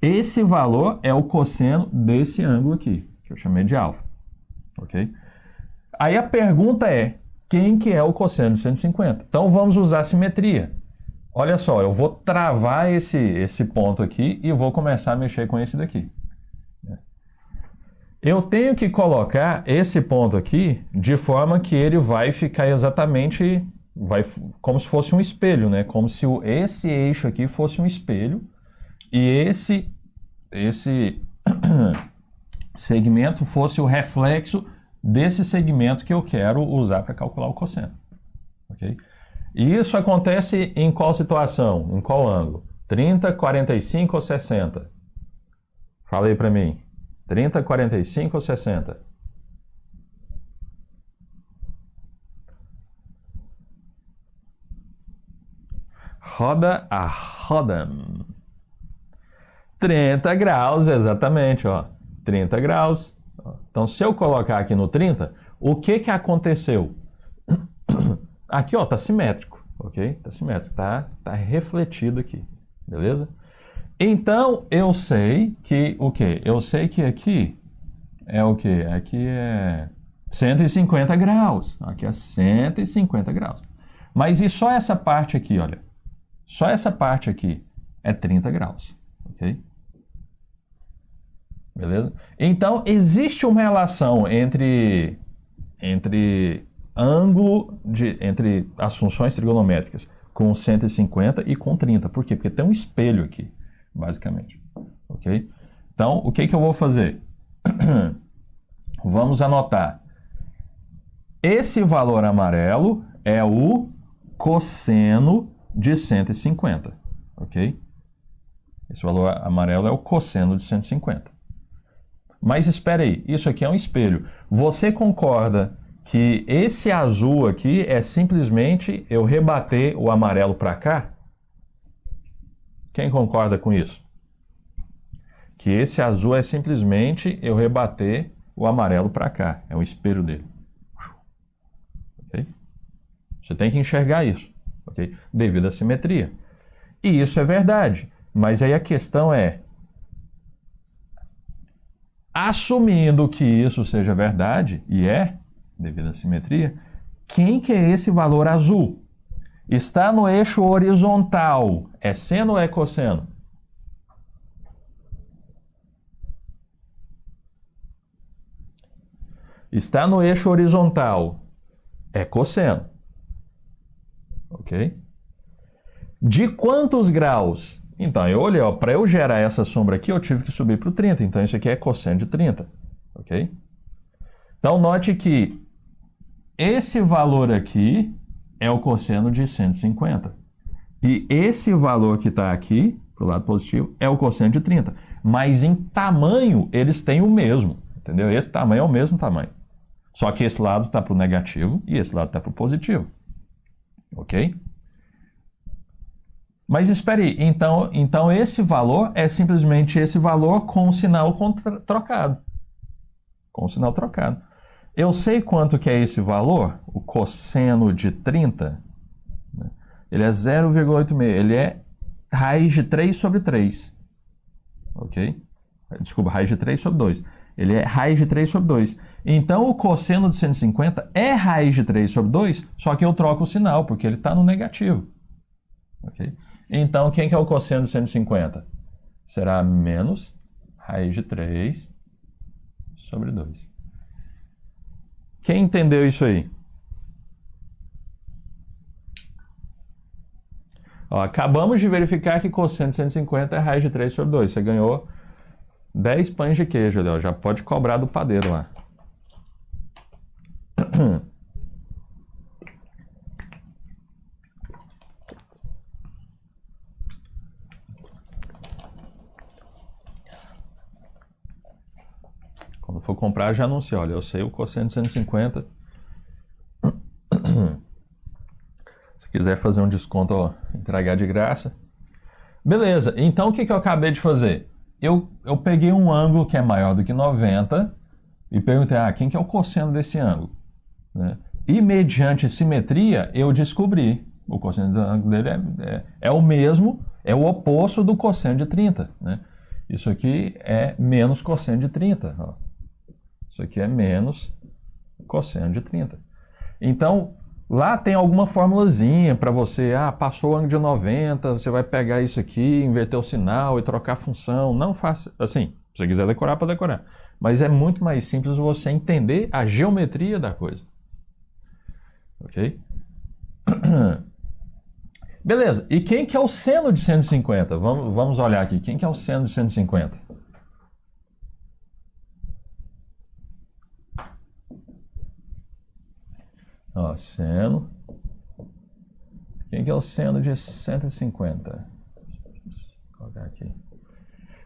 esse valor é o cosseno desse ângulo aqui, que eu chamei de alfa, ok? Aí a pergunta é, quem que é o cosseno de 150? Então, vamos usar a simetria. Olha só, eu vou travar esse ponto aqui e vou começar a mexer com esse daqui. Eu tenho que colocar esse ponto aqui de forma que ele vai ficar exatamente como se fosse um espelho, né? Como se esse eixo aqui fosse um espelho e esse segmento fosse o reflexo desse segmento que eu quero usar para calcular o cosseno. Ok? E isso acontece em qual situação? Em qual ângulo? 30, 45 ou 60? Fala aí para mim. 30, 45 ou 60? Roda a roda. 30 graus, exatamente, ó. 30 graus. Então, se eu colocar aqui no 30, O que aconteceu? Aqui, ó, tá simétrico, ok? Tá simétrico, tá refletido aqui, beleza? Então, eu sei que o quê? Eu sei que aqui é o quê? Aqui é 150 graus. Aqui é 150 graus. Mas e só essa parte aqui, olha? Só essa parte aqui é 30 graus, ok? Beleza? Então, existe uma relação entre entre as funções trigonométricas com 150 e com 30. Por quê? Porque tem um espelho aqui, basicamente. Ok? Então, o que eu vou fazer? Vamos anotar. Esse valor amarelo é o cosseno de 150. Ok? Esse valor amarelo é o cosseno de 150. Mas espera aí, isso aqui é um espelho. Você concorda que esse azul aqui é simplesmente eu rebater o amarelo para cá? Quem concorda com isso? Que esse azul é simplesmente eu rebater o amarelo para cá. É o espelho dele. Okay? Você tem que enxergar isso, okay? Devido à simetria. E isso é verdade. Mas aí a questão é, assumindo que isso seja verdade, e é, devido à simetria, quem que é esse valor azul? Está no eixo horizontal. É seno ou é cosseno? Está no eixo horizontal. É cosseno. Ok? De quantos graus? Então, eu olhei, para eu gerar essa sombra aqui, eu tive que subir para o 30. Então, isso aqui é cosseno de 30. Ok? Então, note que esse valor aqui é o cosseno de 150. E esse valor que está aqui, para o lado positivo, é o cosseno de 30. Mas em tamanho, eles têm o mesmo. Entendeu? Esse tamanho é o mesmo tamanho. Só que esse lado está para o negativo e esse lado está para o positivo. Ok? Mas espere aí, então esse valor é simplesmente esse valor com o sinal trocado. Com o sinal trocado. Eu sei quanto que é esse valor, o cosseno de 30. Né? Ele é 0,86. Ele é raiz de 3 sobre 3. Ok? Desculpa, raiz de 3 sobre 2. Ele é raiz de 3 sobre 2. Então, o cosseno de 150 é raiz de 3 sobre 2, só que eu troco o sinal, porque ele está no negativo. Ok? Então, quem que é o cosseno de 150? Será menos raiz de 3 sobre 2. Quem entendeu isso aí? Ó, acabamos de verificar que cosseno de 150 é raiz de 3 sobre 2. Você ganhou 10 pães de queijo ali, ó. Já pode cobrar do padeiro lá. Quando for comprar, já anuncia. Olha, eu sei o cosseno de 150. Se quiser fazer um desconto, ó, entregar de graça. Beleza, então o que eu acabei de fazer? Eu peguei um ângulo que é maior do que 90 e perguntei, quem que é o cosseno desse ângulo? Né? E mediante simetria, eu descobri. O cosseno do ângulo dele é o mesmo, é o oposto do cosseno de 30. Né? Isso aqui é menos cosseno de 30. Ó. Isso aqui é menos cosseno de 30. Então, lá tem alguma formulazinha para você, passou o ângulo de 90, você vai pegar isso aqui, inverter o sinal e trocar a função. Não faça assim. Se você quiser decorar, para decorar. Mas é muito mais simples você entender a geometria da coisa. Ok? Beleza. E quem que é o seno de 150? Vamos olhar aqui. Quem que é o seno de 150? Ó, seno. Quem que é o seno de 150? Vou colocar aqui.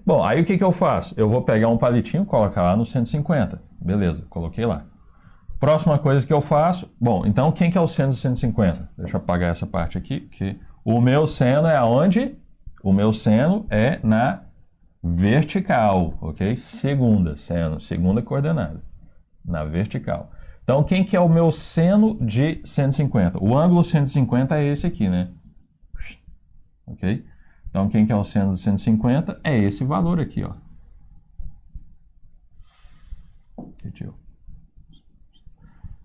Bom, aí o que eu faço? Eu vou pegar um palitinho, colocar lá no 150. Beleza, coloquei lá. Próxima coisa que eu faço... Bom, então quem que é o seno de 150? Deixa eu apagar essa parte aqui, que o meu seno é aonde? O meu seno é na vertical, ok? Segunda coordenada, na vertical. Então, quem que é o meu seno de 150? O ângulo 150 é esse aqui, né? Ok? Então, quem que é o seno de 150? É esse valor aqui, ó.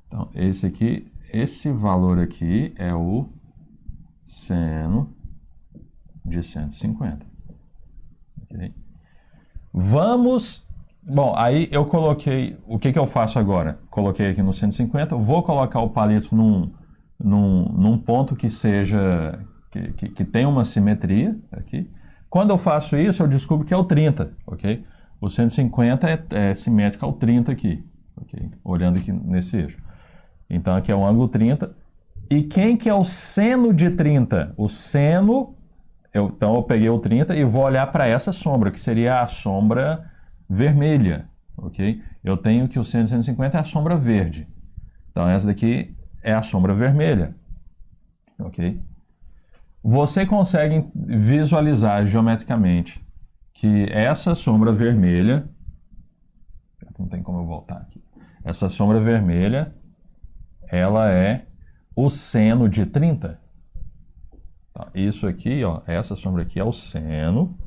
Então, esse valor aqui é o seno de 150. Ok? Vamos... Bom, aí eu coloquei... O que eu faço agora? Coloquei aqui no 150, vou colocar o palito num ponto que seja... Que tenha uma simetria aqui. Quando eu faço isso, eu descubro que é o 30, ok? O 150 é simétrico ao 30 aqui, ok? Olhando aqui nesse eixo. Então, aqui é o ângulo 30. E quem que é o seno de 30? O seno... Então, eu peguei o 30 e vou olhar para essa sombra, que seria a sombra vermelha, ok? Eu tenho que o seno de 150 é a sombra verde. Então, essa daqui é a sombra vermelha, ok? Você consegue visualizar geometricamente que essa sombra vermelha... Não tem como eu voltar aqui. Essa sombra vermelha, ela é o seno de 30. Tá, isso aqui, ó, essa sombra aqui é o seno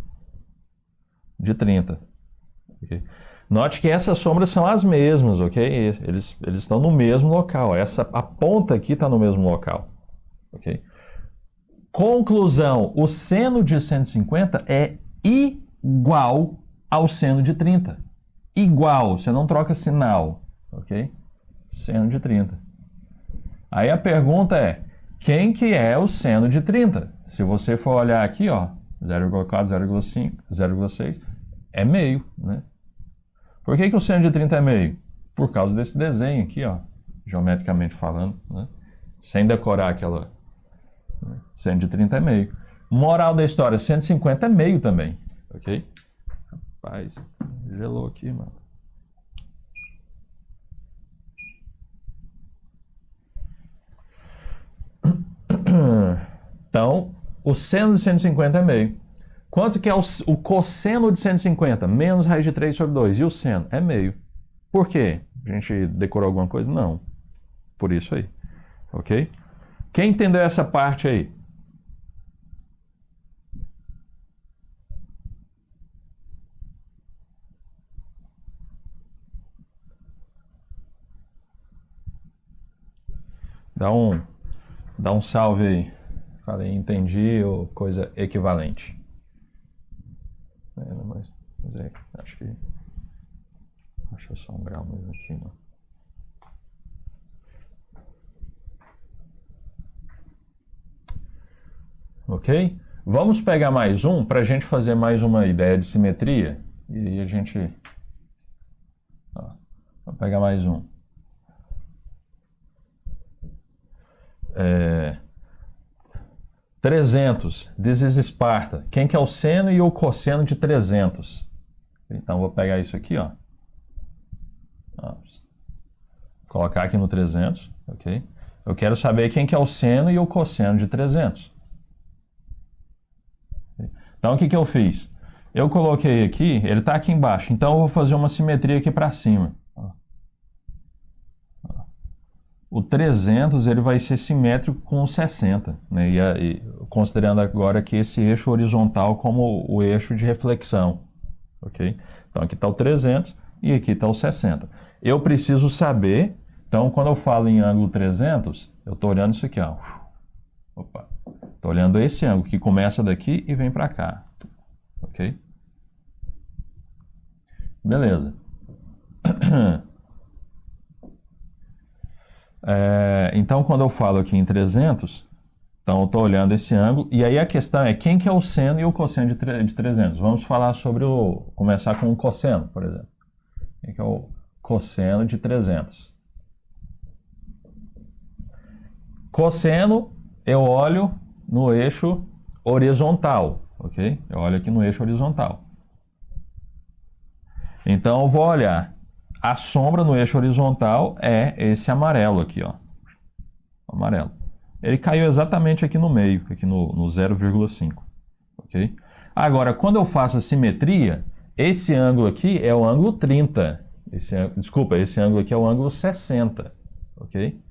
de 30. Okay? Note que essas sombras são as mesmas, ok? Eles estão no mesmo local. A ponta aqui está no mesmo local. Ok? Conclusão, o seno de 150 é igual ao seno de 30. Igual, você não troca sinal, ok? Seno de 30. Aí a pergunta é, quem que é o seno de 30? Se você for olhar aqui, ó, 0,4, 0,5, 0,6, é meio, né? Por que o seno de 30 é meio? Por causa desse desenho aqui, ó, geometricamente falando, né? Sem decorar aquela... Seno de 30 é meio. Moral da história, 150 é meio também, ok? Rapaz, gelou aqui, mano. Então, o seno de 150 é meio. Quanto que é o cosseno de 150? Menos raiz de 3 sobre 2. E o seno? É meio. Por quê? A gente decorou alguma coisa? Não. Por isso aí. Ok? Quem entendeu essa parte aí? Dá um salve aí. Falei, entendi ou coisa equivalente. Mas acho só um grau mesmo aqui, né? Ok? Vamos pegar mais um para a gente fazer mais uma ideia de simetria. E aí a gente... vou pegar mais um. 300. This is Esparta. Quem que é o seno e o cosseno de 300? Então, vou pegar isso aqui, ó. Colocar aqui no 300, ok? Eu quero saber quem que é o seno e o cosseno de 300. Então, o que que eu fiz? Eu coloquei aqui, ele está aqui embaixo, então eu vou fazer uma simetria aqui para cima. O 300 ele vai ser simétrico com o 60, né? E considerando agora que esse eixo horizontal como o eixo de reflexão, ok? Então, aqui está o 300 e aqui está o 60. Eu preciso saber, então, quando eu falo em ângulo 300, eu estou olhando isso aqui, ó. Opa. Estou olhando esse ângulo que começa daqui e vem para cá. Ok? Beleza. Então, quando eu falo aqui em 300, então eu estou olhando esse ângulo. E aí a questão é quem que é o seno e o cosseno de 300. Vamos falar sobre começar com o cosseno, por exemplo. Quem que é o cosseno de 300? Cosseno, eu olho no eixo horizontal, ok? Eu olho aqui no eixo horizontal. Então, eu vou olhar. A sombra no eixo horizontal é esse amarelo aqui, ó. Amarelo. Ele caiu exatamente aqui no meio, aqui no 0,5, ok? Agora, quando eu faço a simetria, esse ângulo aqui é o ângulo 30. Esse ângulo aqui é o ângulo 60, ok?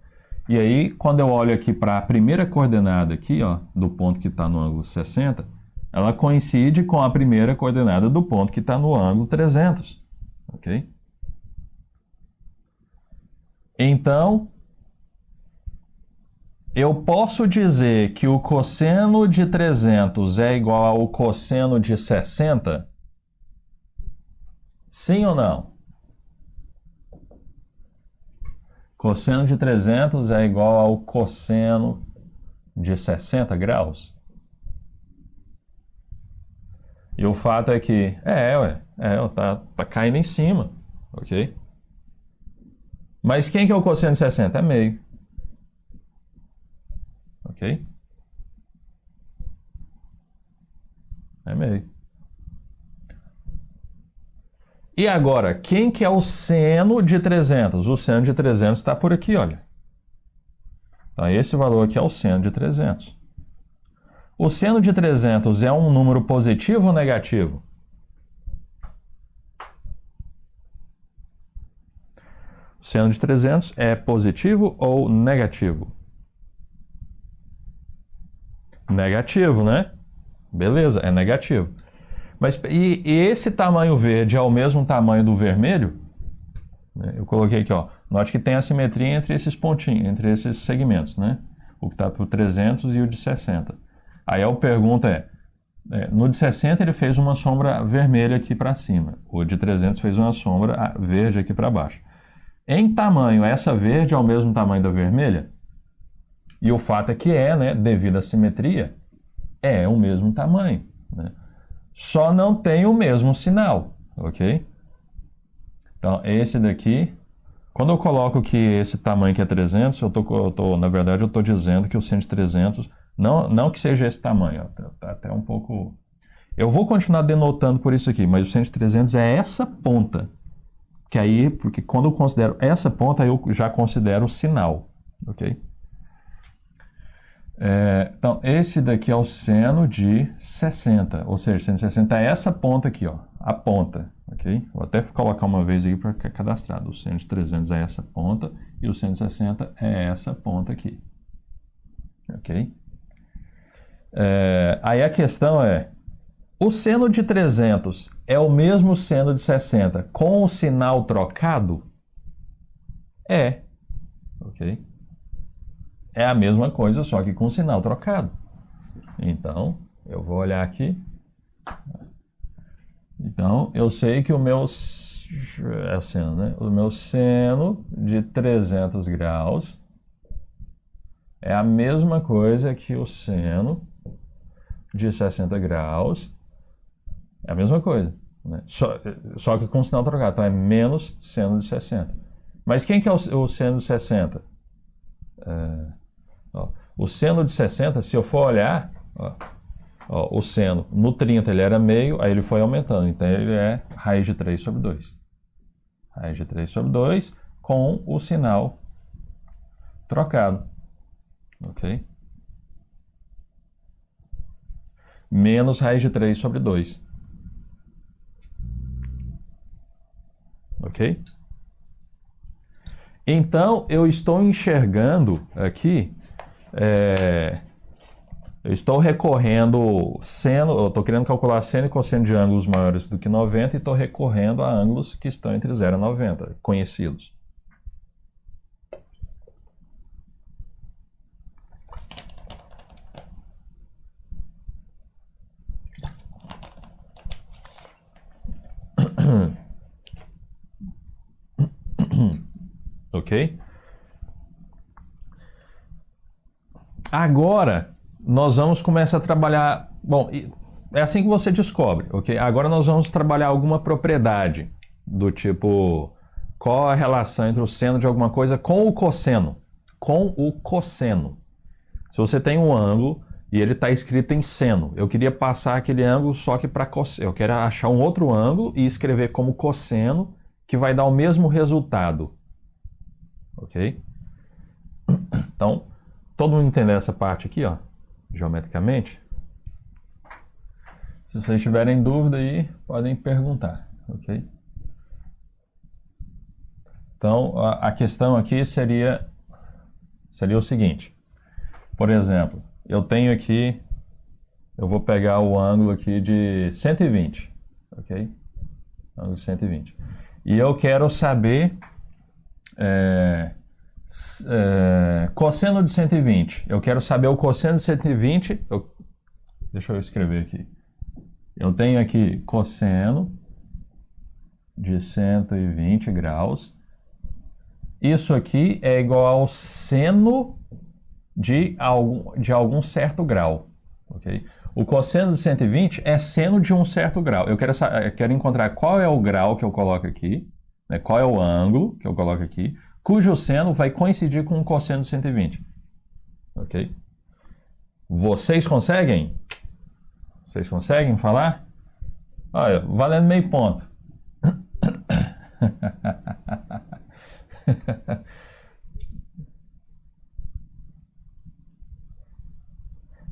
E aí, quando eu olho aqui para a primeira coordenada aqui, ó, do ponto que está no ângulo 60, ela coincide com a primeira coordenada do ponto que está no ângulo 300, ok? Então, eu posso dizer que o cosseno de 300 é igual ao cosseno de 60? Sim ou não? Cosseno de 300 é igual ao cosseno de 60 graus? E o fato é que, tá caindo em cima, ok? Mas quem que é o cosseno de 60? É meio. Ok? É meio. E agora, quem que é o seno de 300? O seno de 300 está por aqui, olha. Então, esse valor aqui é o seno de 300. O seno de 300 é um número positivo ou negativo? O seno de 300 é positivo ou negativo? Negativo, né? Beleza, é negativo. Mas e esse tamanho verde é o mesmo tamanho do vermelho? Eu coloquei aqui, ó. Note que tem assimetria entre esses pontinhos, entre esses segmentos, né? O que está para o 300 e o de 60. Aí a pergunta no de 60 ele fez uma sombra vermelha aqui para cima. O de 300 fez uma sombra verde aqui para baixo. Em tamanho, essa verde é o mesmo tamanho da vermelha? E o fato é que né, devido à simetria, é o mesmo tamanho, né? Só não tem o mesmo sinal, ok? Então, esse daqui, quando eu coloco que esse tamanho que é 300, na verdade, eu estou dizendo que o seno de 300, não que seja esse tamanho, ó, tá até um pouco... Eu vou continuar denotando por isso aqui, mas o seno de 300 é essa ponta, que aí, porque quando eu considero essa ponta, eu já considero o sinal, ok? Então, esse daqui é o seno de 60, ou seja, seno de 60 é essa ponta aqui, ó, a ponta, ok? Vou até colocar uma vez aqui para ficar cadastrado. O seno de 300 é essa ponta e o seno de 60 é essa ponta aqui, ok? Aí a questão o seno de 300 é o mesmo seno de 60 com o sinal trocado? Ok? É a mesma coisa, só que com o sinal trocado. Então, eu vou olhar aqui. Então, eu sei que o meu seno, né? O meu seno de 300 graus é a mesma coisa que o seno de 60 graus. É a mesma coisa, né? Só que com o sinal trocado. Então, é menos seno de 60. Mas quem que é o seno de 60? O seno de 60, se eu for olhar, o seno no 30 ele era meio, aí ele foi aumentando. Então ele é raiz de 3 sobre 2. Raiz de 3 sobre 2 com o sinal trocado. Ok? Menos raiz de 3 sobre 2. Ok? Então eu estou enxergando aqui... eu estou recorrendo seno, eu estou querendo calcular seno e cosseno de ângulos maiores do que 90 e estou recorrendo a ângulos que estão entre 0 e 90, conhecidos. Ok? Agora, nós vamos começar a trabalhar... Bom, é assim que você descobre, ok? Agora nós vamos trabalhar alguma propriedade, do tipo, qual a relação entre o seno de alguma coisa com o cosseno. Com o cosseno. Se você tem um ângulo e ele está escrito em seno, eu queria passar aquele ângulo só que para cosseno. Eu quero achar um outro ângulo e escrever como cosseno, que vai dar o mesmo resultado. Ok? Então... Todo mundo entender essa parte aqui, ó, geometricamente? Se vocês tiverem dúvida aí, podem perguntar, ok? Então, a questão aqui seria seria o seguinte. Por exemplo, eu tenho aqui, eu vou pegar o ângulo aqui de 120, ok? Ângulo de 120. E eu quero saber cosseno de 120. Eu quero saber o cosseno de 120. Deixa eu escrever aqui. Eu tenho aqui cosseno de 120 graus. Isso aqui é igual ao seno de algum certo grau. Okay? O cosseno de 120 é seno de um certo grau. Eu quero encontrar qual é o grau que eu coloco aqui, né? Qual é o ângulo que eu coloco aqui, cujo seno vai coincidir com o cosseno de 120. Ok? Vocês conseguem? Vocês conseguem falar? Olha, valendo meio ponto.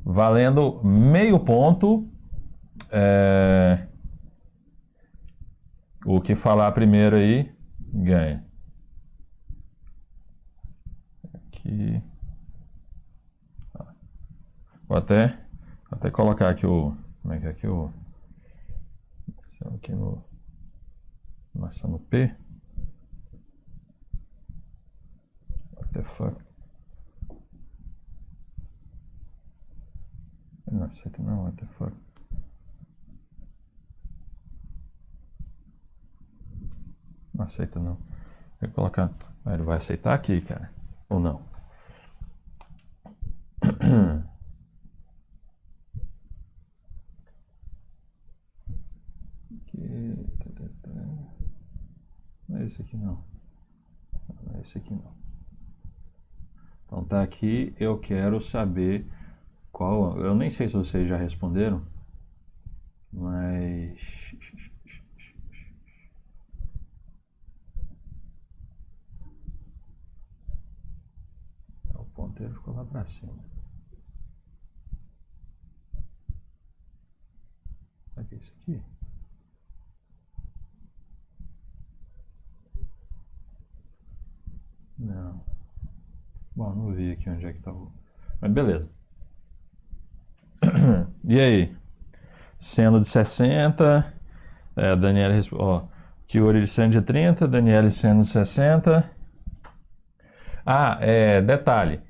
Valendo meio ponto. O que falar primeiro aí ganha. Aqui. Vou até colocar aqui o. Como é que é aqui o. Aqui no. Marcando P. What the fuck? Não aceita não, what the fuck? Não aceita não. Vou colocar. Ele vai aceitar aqui, cara. Ou não? Não é esse aqui não. Não é esse aqui não. Então tá aqui, eu quero saber qual. Eu nem sei se vocês já responderam, mas o ponteiro ficou lá pra cima. Será que é isso aqui? Não. Bom, não vi aqui onde é que tá o. Mas beleza. E aí? Seno de 60. Daniela responde. Chiuri de seno de 30. Daniela seno de 60. Detalhe.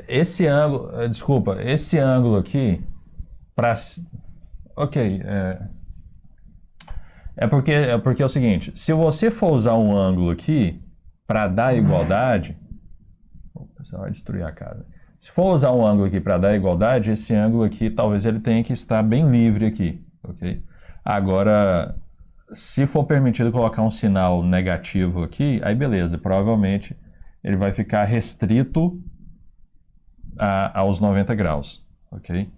Esse ângulo. Desculpa. Esse ângulo aqui. Ok. É porque é o seguinte, se você for usar um ângulo aqui para dar igualdade, o pessoal vai destruir a casa. Se for usar um ângulo aqui para dar igualdade, esse ângulo aqui talvez ele tenha que estar bem livre aqui, ok? Agora, se for permitido colocar um sinal negativo aqui, aí beleza, provavelmente ele vai ficar restrito aos 90 graus, ok?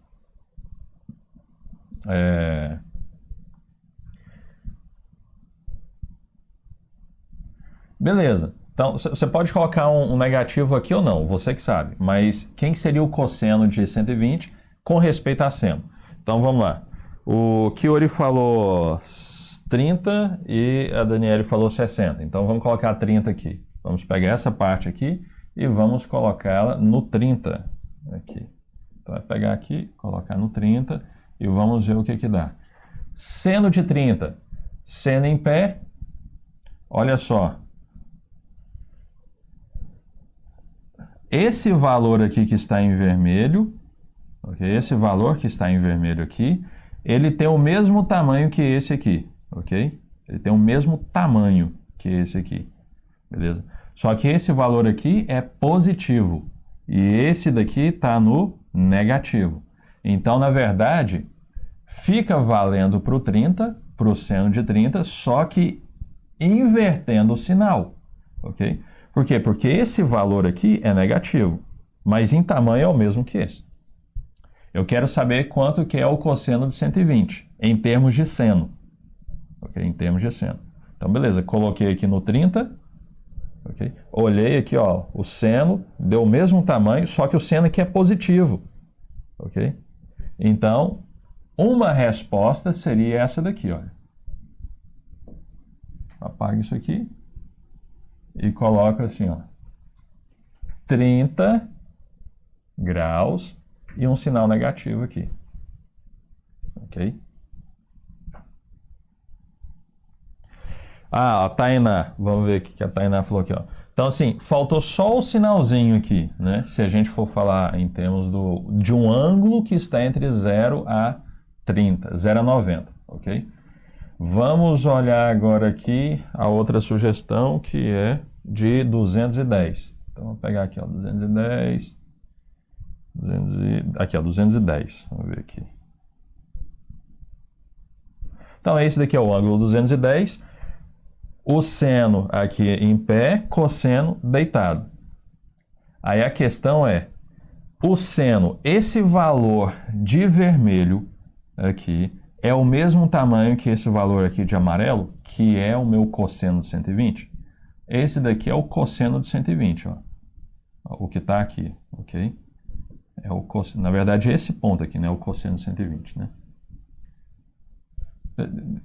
Beleza. Então, você pode colocar um negativo aqui ou não, você que sabe. Mas quem seria o cosseno de 120 com respeito a seno? Então, vamos lá. O Chiuri falou 30 e a Daniele falou 60. Então, vamos colocar 30 aqui. Vamos pegar essa parte aqui e vamos colocá-la no 30. Aqui. Então, vai pegar aqui, colocar no 30 e vamos ver o que dá. Seno de 30. Seno em pé. Olha só. Esse valor aqui que está em vermelho, ok? Esse valor que está em vermelho aqui, ele tem o mesmo tamanho que esse aqui, ok? Ele tem o mesmo tamanho que esse aqui, beleza? Só que esse valor aqui é positivo e esse daqui está no negativo. Então, na verdade, fica valendo para o 30, para o seno de 30, só que invertendo o sinal, ok? Por quê? Porque esse valor aqui é negativo, mas em tamanho é o mesmo que esse. Eu quero saber quanto que é o cosseno de 120, em termos de seno. Ok? Em termos de seno. Então, beleza, coloquei aqui no 30, ok? Olhei aqui, ó, o seno deu o mesmo tamanho, só que o seno aqui é positivo. Ok? Então, uma resposta seria essa daqui, olha. apaga isso aqui e coloca assim, ó, 30 graus e um sinal negativo aqui. Ok? Ah, a Tainá, vamos ver o que a Tainá falou aqui, ó. Então, assim, faltou só o sinalzinho aqui, né? Se a gente for falar em termos de um ângulo que está entre 0 a 30, 0 a 90, ok? Vamos olhar agora aqui a outra sugestão, que é de 210. Então, vamos pegar aqui, ó, 210, aqui, ó, 210, vamos ver aqui. Então, esse daqui é o ângulo 210. O seno aqui em pé, cosseno deitado. Aí a questão é, o seno, esse valor de vermelho aqui, é o mesmo tamanho que esse valor aqui de amarelo, que é o meu cosseno de 120? Esse daqui é o cosseno de 120, ó. O que está aqui, ok? É o cosseno, na verdade, esse ponto aqui, né? O cosseno de 120, né?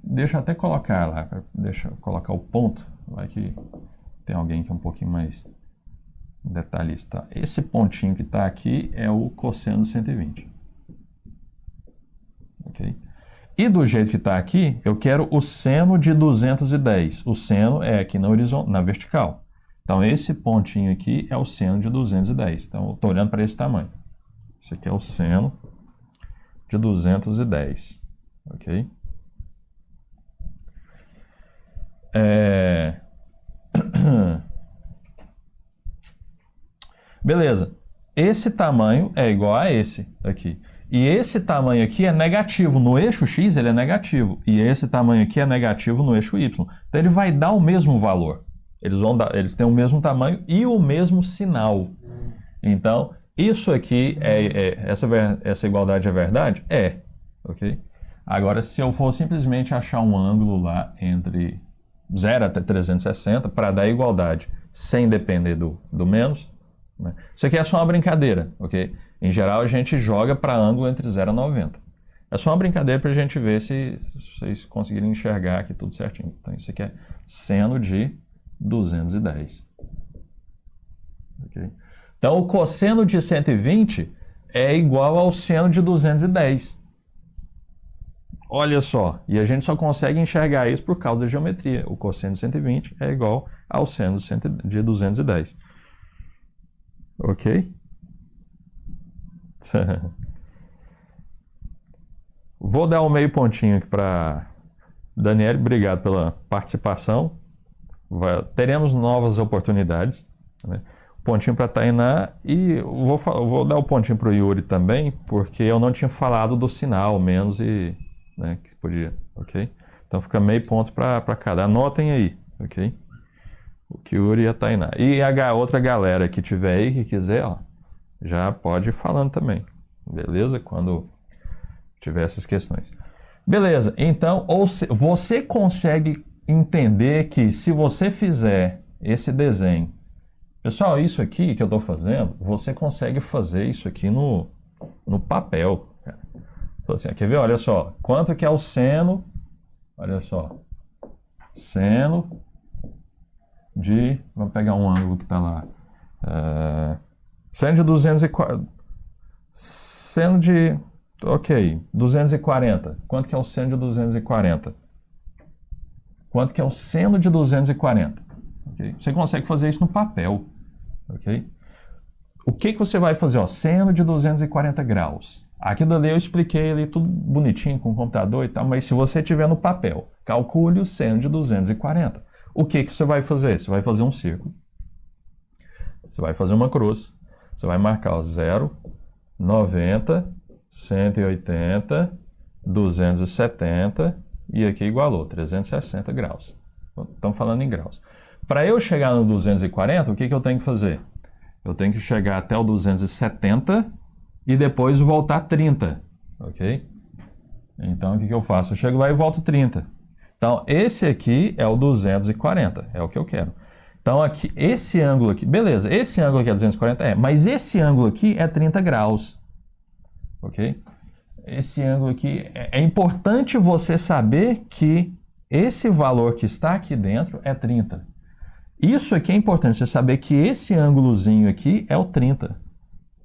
Deixa eu até colocar lá, deixa eu colocar o ponto, vai que tem alguém que é um pouquinho mais detalhista. Esse pontinho que está aqui é o cosseno de 120. Ok? E do jeito que está aqui, eu quero o seno de 210. O seno é aqui na vertical. Então, esse pontinho aqui é o seno de 210. Então, eu estou olhando para esse tamanho. Isso aqui é o seno de 210. Ok? Beleza. Esse tamanho é igual a esse aqui. E esse tamanho aqui é negativo. No eixo X ele é negativo. E esse tamanho aqui é negativo no eixo Y. Então ele vai dar o mesmo valor. Eles têm o mesmo tamanho e o mesmo sinal. Então, isso aqui, essa igualdade é verdade? É. Ok? Agora, se eu for simplesmente achar um ângulo lá entre 0 até 360 para dar igualdade sem depender do menos, né? Isso aqui é só uma brincadeira, ok? Em geral a gente joga para ângulo entre 0 a 90. É só uma brincadeira para a gente ver se vocês conseguirem enxergar aqui tudo certinho. Então isso aqui é seno de 210. Okay? Então o cosseno de 120 é igual ao seno de 210. Olha só, e a gente só consegue enxergar isso por causa da geometria. O cosseno de 120 é igual ao seno de 210. Ok? Vou dar um meio pontinho aqui para Daniele. Obrigado pela participação. Teremos novas oportunidades. Né? Pontinho para Tainá e vou dar o pontinho para o Yuri também, porque eu não tinha falado do sinal, menos e... Né, que podia, ok? Então fica meio ponto para cada. Anotem aí, ok? O Kyuri e a Tainá. E a outra galera que tiver aí, que quiser, ó, já pode ir falando também, beleza? Quando tiver essas questões. Beleza, então você consegue entender que se você fizer esse desenho, pessoal, isso aqui que eu estou fazendo, você consegue fazer isso aqui no papel, cara. Assim, quer ver? Olha só, quanto que é o seno, olha só, seno de, vamos pegar um ângulo que está lá, seno de 240, seno de, ok, 240, quanto que é o seno de 240? Quanto que é o seno de 240? Okay? Você consegue fazer isso no papel, ok? O que você vai fazer? Ó, seno de 240 graus. Aqui dali eu expliquei ali tudo bonitinho com o computador e tal, mas se você tiver no papel, calcule o seno de 240. O que você vai fazer? Você vai fazer um círculo. Você vai fazer uma cruz. Você vai marcar o 0, 90, 180, 270 e aqui igualou, 360 graus. Estamos falando em graus. Para eu chegar no 240, o que eu tenho que fazer? Eu tenho que chegar até o 270 e depois voltar 30, ok? Então, o que eu faço? Eu chego lá e volto 30. Então, esse aqui é o 240, é o que eu quero. Então, aqui, esse ângulo aqui, beleza, esse ângulo aqui é 240, mas esse ângulo aqui é 30 graus, ok? Esse ângulo aqui, é importante você saber que esse valor que está aqui dentro é 30. Isso aqui é importante, você saber que esse ângulozinho aqui é o 30,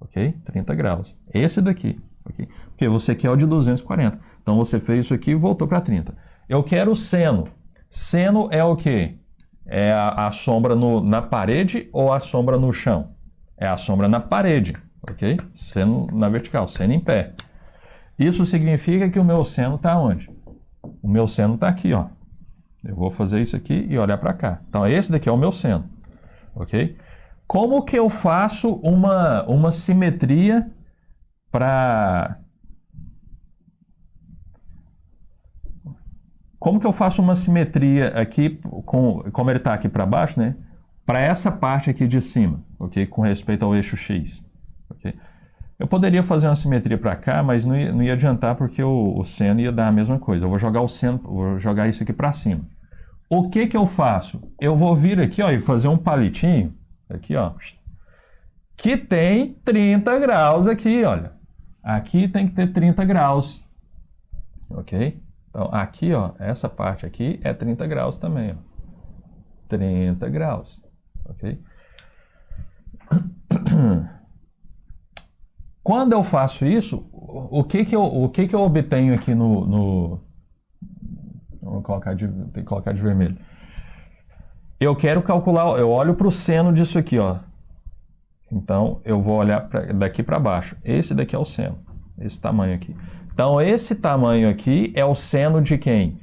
ok? 30 graus. Esse daqui, ok? Porque você quer o de 240. Então, você fez isso aqui e voltou para 30. Eu quero o seno. Seno é o quê? É a sombra na parede ou a sombra no chão? É a sombra na parede, ok? Seno na vertical, seno em pé. Isso significa que o meu seno está onde? O meu seno está aqui, ó. Eu vou fazer isso aqui e olhar para cá. Então, esse daqui é o meu seno, ok? Como que eu faço uma simetria para... Como que eu faço uma simetria aqui, como ele está aqui para baixo, né? Para essa parte aqui de cima, ok? Com respeito ao eixo X, ok? Eu poderia fazer uma simetria para cá, mas não ia adiantar porque o seno ia dar a mesma coisa. Eu vou jogar o seno, vou jogar isso aqui para cima. O que que eu faço? Eu vou vir aqui, ó, e fazer um palitinho, aqui, ó, que tem 30 graus aqui, olha. Aqui tem que ter 30 graus, ok? Então, aqui, ó, essa parte aqui é 30 graus também, ó. 30 graus, ok? Quando eu faço isso, o que que eu obtenho aqui vamos colocar tem que colocar de vermelho. Eu quero calcular, eu olho para o seno disso aqui, ó. Então, eu vou olhar daqui para baixo. Esse daqui é o seno, esse tamanho aqui. Então, esse tamanho aqui é o seno de quem?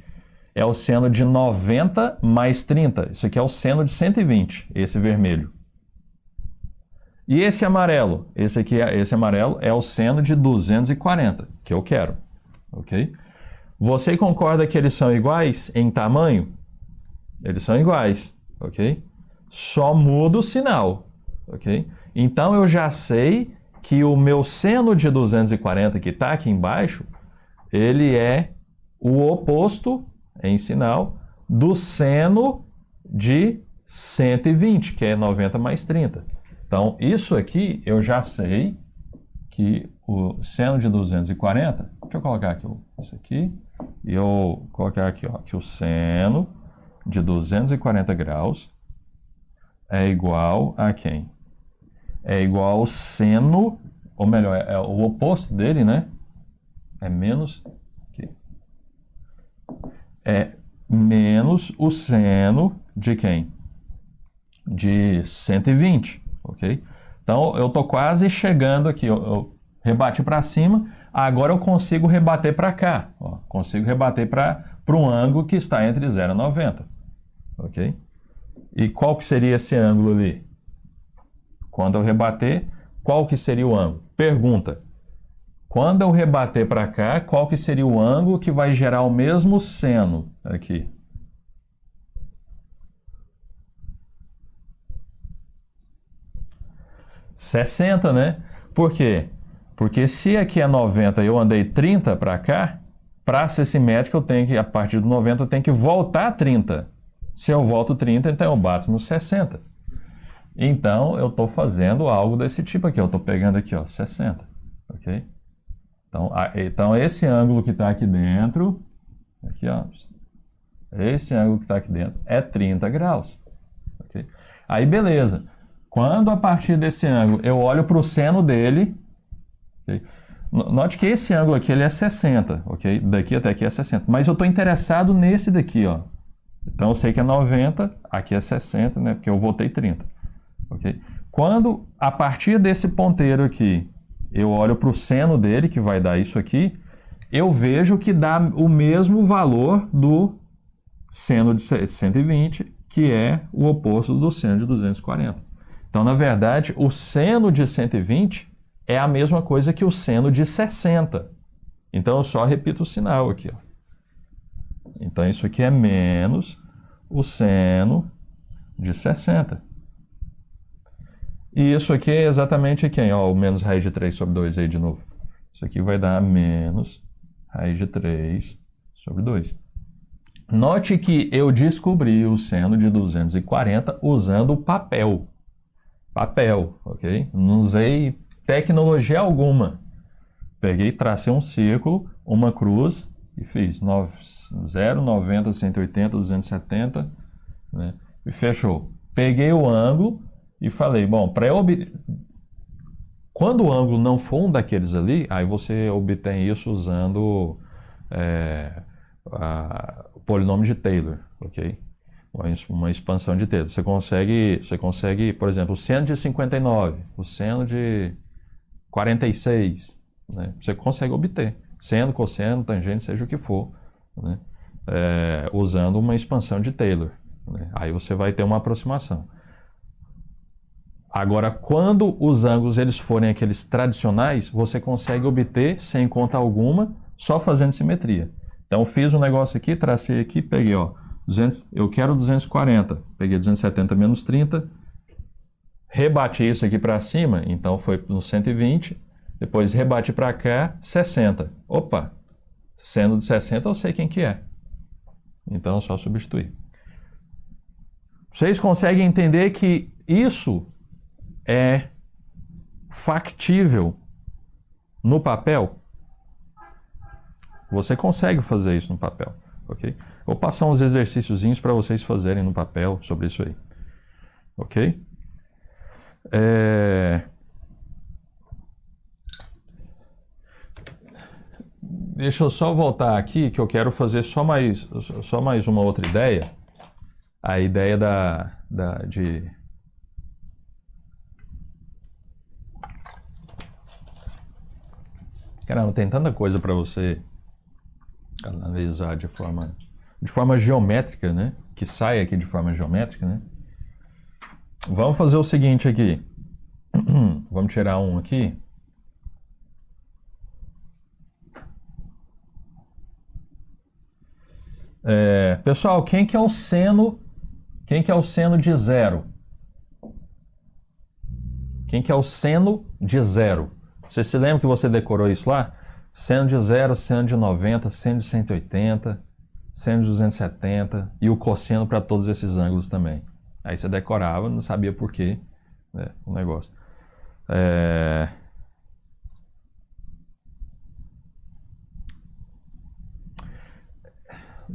É o seno de 90 mais 30. Isso aqui é o seno de 120, esse vermelho. E esse amarelo? Esse amarelo é o seno de 240, que eu quero. Ok? Você concorda que eles são iguais em tamanho? Eles são iguais, ok? Só muda o sinal, ok? Então, eu já sei que o meu seno de 240, que está aqui embaixo, ele é o oposto, em sinal, do seno de 120, que é 90 mais 30. Então, isso aqui eu já sei que o seno de 240, deixa eu colocar aqui isso aqui, e eu colocar aqui, ó, que o seno de 240 graus é igual a quem? É igual ao seno, ou melhor, é o oposto dele, né? É menos, aqui. É menos o seno de quem? De 120, ok? Então, eu estou quase chegando aqui, eu rebati para cima, agora eu consigo rebater para cá, ó, consigo rebater para um ângulo que está entre 0 e 90, ok? E qual que seria esse ângulo ali? Quando eu rebater, qual que seria o ângulo? Pergunta. Quando eu rebater para cá, qual que seria o ângulo que vai gerar o mesmo seno aqui? $60, né? Por quê? Porque se aqui é 90 e eu andei 30 para cá, para ser simétrico, eu tenho que, a partir do 90, eu tenho que voltar a 30. Se eu volto 30, então eu bato no 60. Então, eu estou fazendo algo desse tipo aqui. Eu estou pegando aqui, ó, 60. Ok? Então, esse ângulo que está aqui dentro, aqui, ó, esse ângulo que está aqui dentro é 30 graus. Okay? Aí, beleza. Quando a partir desse ângulo eu olho para o seno dele, okay? Note que esse ângulo aqui ele é 60, ok? Daqui até aqui é 60. Mas eu estou interessado nesse daqui, ó. Então eu sei que é 90, aqui é 60, né? Porque eu voltei 30. Okay? Quando a partir desse ponteiro aqui eu olho para o seno dele, que vai dar isso aqui, eu vejo que dá o mesmo valor do seno de 120, que é o oposto do seno de 240. Então, na verdade, o seno de 120 é a mesma coisa que o seno de 60. Então, eu só repito o sinal aqui, ó. Então, isso aqui é menos o seno de 60. E isso aqui é exatamente quem? Ó, o menos raiz de 3 sobre 2 aí de novo. Isso aqui vai dar menos raiz de 3 sobre 2. Note que eu descobri o seno de 240 usando papel. Papel, ok? Não usei tecnologia alguma. Peguei, tracei um círculo, uma cruz e fiz 0, 90, 180, 270, né? E fechou. Peguei o ângulo e falei, bom, quando o ângulo não for um daqueles ali, aí você obtém isso usando o polinômio de Taylor, ok? Uma expansão de Taylor. Você consegue, por exemplo, o seno de 59, o seno de 46, né? Você consegue obter. Seno, cosseno, tangente, seja o que for, né? Usando uma expansão de Taylor, né? Aí você vai ter uma aproximação. Agora, quando os ângulos eles forem aqueles tradicionais, você consegue obter, sem conta alguma, só fazendo simetria. Então, fiz um negócio aqui, tracei aqui, peguei, ó, 200, eu quero 240, peguei 270 menos 30, rebati isso aqui para cima, então foi no 120, depois rebati para cá, 60. Opa, sendo de 60 eu sei quem que é. Então, é só substituir. Vocês conseguem entender que isso é factível no papel? Você consegue fazer isso no papel, ok? Vou passar uns exercíciozinhos para vocês fazerem no papel sobre isso aí, ok? Deixa eu só voltar aqui que eu quero fazer só mais uma outra ideia. A ideia de... Caramba, tem tanta coisa para você analisar de forma geométrica, né? Que sai aqui de forma geométrica, né? Vamos fazer o seguinte aqui. Vamos tirar um aqui. Pessoal, quem que é o seno de zero? Quem que é o seno de zero? Você se lembra que você decorou isso lá? Seno de 0, seno de 90, seno de 180, seno de 270 e o cosseno para todos esses ângulos também. Aí você decorava, não sabia por quê, né, o negócio.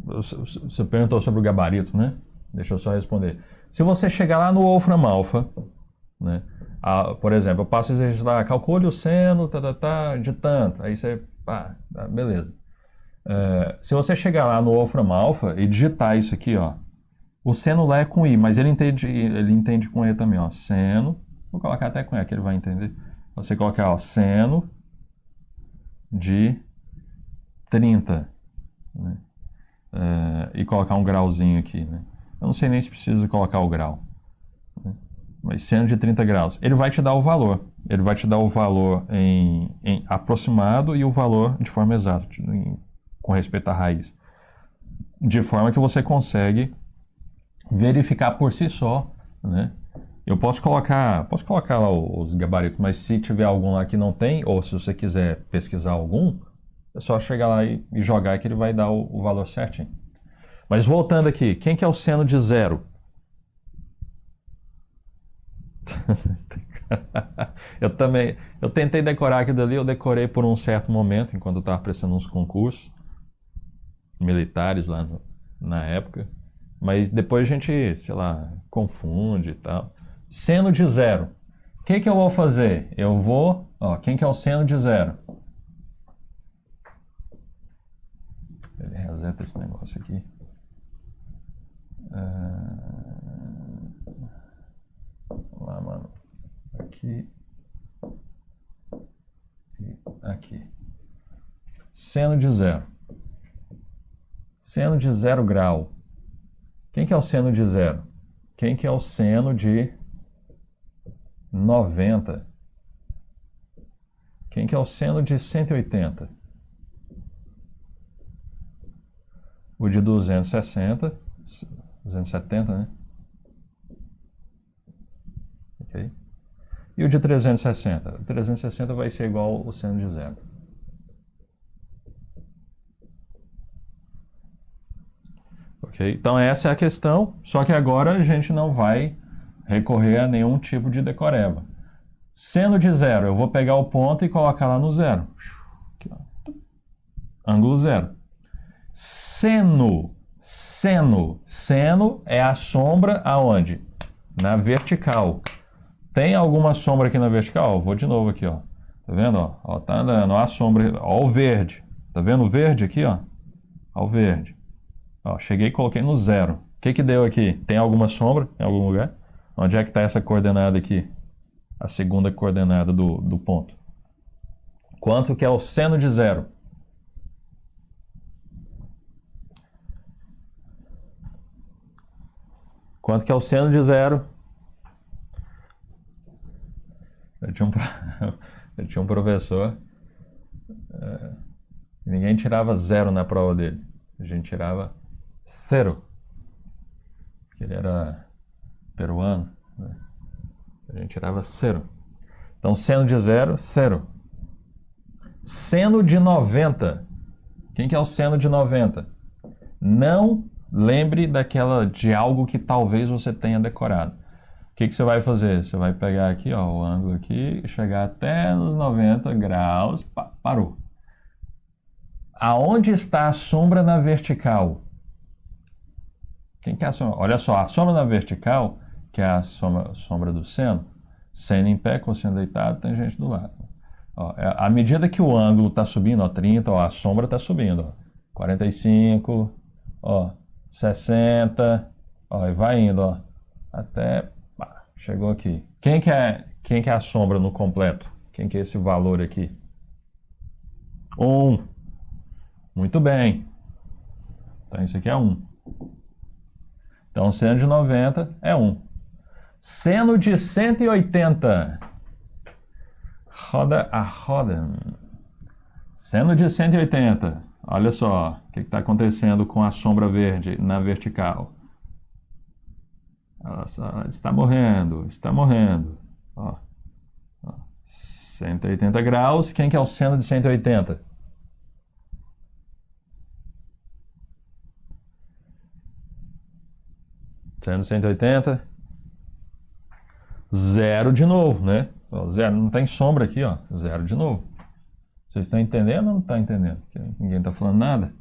Você perguntou sobre o gabarito, né? Deixa eu só responder. Se você chegar lá no Wolfram Alpha, né? Por exemplo, eu passo o exercício lá, calcule o seno de tanto. Aí você, beleza. Se você chegar lá no Wolfram Alpha e digitar isso aqui, ó, o seno lá é com I, mas ele entende com E também, ó, seno, vou colocar até com E, que ele vai entender. Você colocar, ó, seno de 30, né? E colocar um grauzinho aqui, né? Eu não sei nem se precisa colocar o grau, né? Mas seno de 30 graus, ele vai te dar o valor. Ele vai te dar o valor em aproximado e o valor de forma exata, com respeito à raiz. De forma que você consegue verificar por si só, né? Eu posso colocar lá os gabaritos, mas se tiver algum lá que não tem, ou se você quiser pesquisar algum, é só chegar lá e jogar que ele vai dar o valor certinho. Mas voltando aqui, quem que é o seno de zero? Eu tentei decorar aquilo ali, eu decorei por um certo momento, enquanto eu estava prestando uns concursos militares lá na época, mas depois a gente, sei lá, confunde e tal. Seno de zero. O que eu vou fazer? Eu vou, ó, quem que é o seno de zero? Ele reseta esse negócio aqui. Vamos lá, mano. Aqui. E aqui. Seno de zero. Seno de 0 grau. Quem que é o seno de zero? Quem que é o seno de 90? Quem que é o seno de 180? O de 270, né? Ok? E o de 360? O 360 vai ser igual ao seno de zero. Ok? Então essa é a questão, só que agora a gente não vai recorrer a nenhum tipo de decoreba. Seno de zero, eu vou pegar o ponto e colocar lá no zero. Aqui, ó. Ângulo zero. Seno. Seno é a sombra aonde? Na vertical. Tem alguma sombra aqui na vertical? Vou de novo aqui, ó. Tá vendo, ó? Ó, tá andando, ó a sombra, ó o verde. Tá vendo o verde aqui, ó? Ó o verde. Ó, cheguei e coloquei no 0. O que que deu aqui? Tem alguma sombra em algum lugar? Onde é que está essa coordenada aqui? A segunda coordenada do ponto. Quanto que é o seno de 0? Quanto que é o seno de 0? Eu tinha um professor, ninguém tirava 0 na prova dele. A gente tirava 0. Porque ele era peruano, né? A gente tirava 0. Então, seno de 0, 0. Seno de 90. Quem que é o seno de 90? Não lembre de algo que talvez você tenha decorado. O que você vai fazer? Você vai pegar aqui, ó, o ângulo aqui, chegar até nos 90 graus, parou. Aonde está a sombra na vertical? Quem que é a sombra? Olha só, a sombra na vertical, que é a sombra do seno, seno em pé, cosseno deitado, tem gente do lado. Ó, à medida que o ângulo está subindo, ó, 30, ó, a sombra está subindo, ó, 45, ó, 60, ó, e vai indo, ó, até, chegou aqui. Quem que é a sombra no completo? Quem que é esse valor aqui? 1. Muito bem. Então, isso aqui é 1. Então, seno de 90 é 1. Seno de 180. Roda a roda. Seno de 180. Olha só o que está acontecendo com a sombra verde na vertical. Olha só, está morrendo, está morrendo. Ó, 180 graus. Quem que é o seno de 180? Seno de 180. 0 de novo, né? Ó, 0, não tem sombra aqui, ó. 0 de novo. Vocês estão entendendo ou não estão entendendo? Ninguém está falando nada.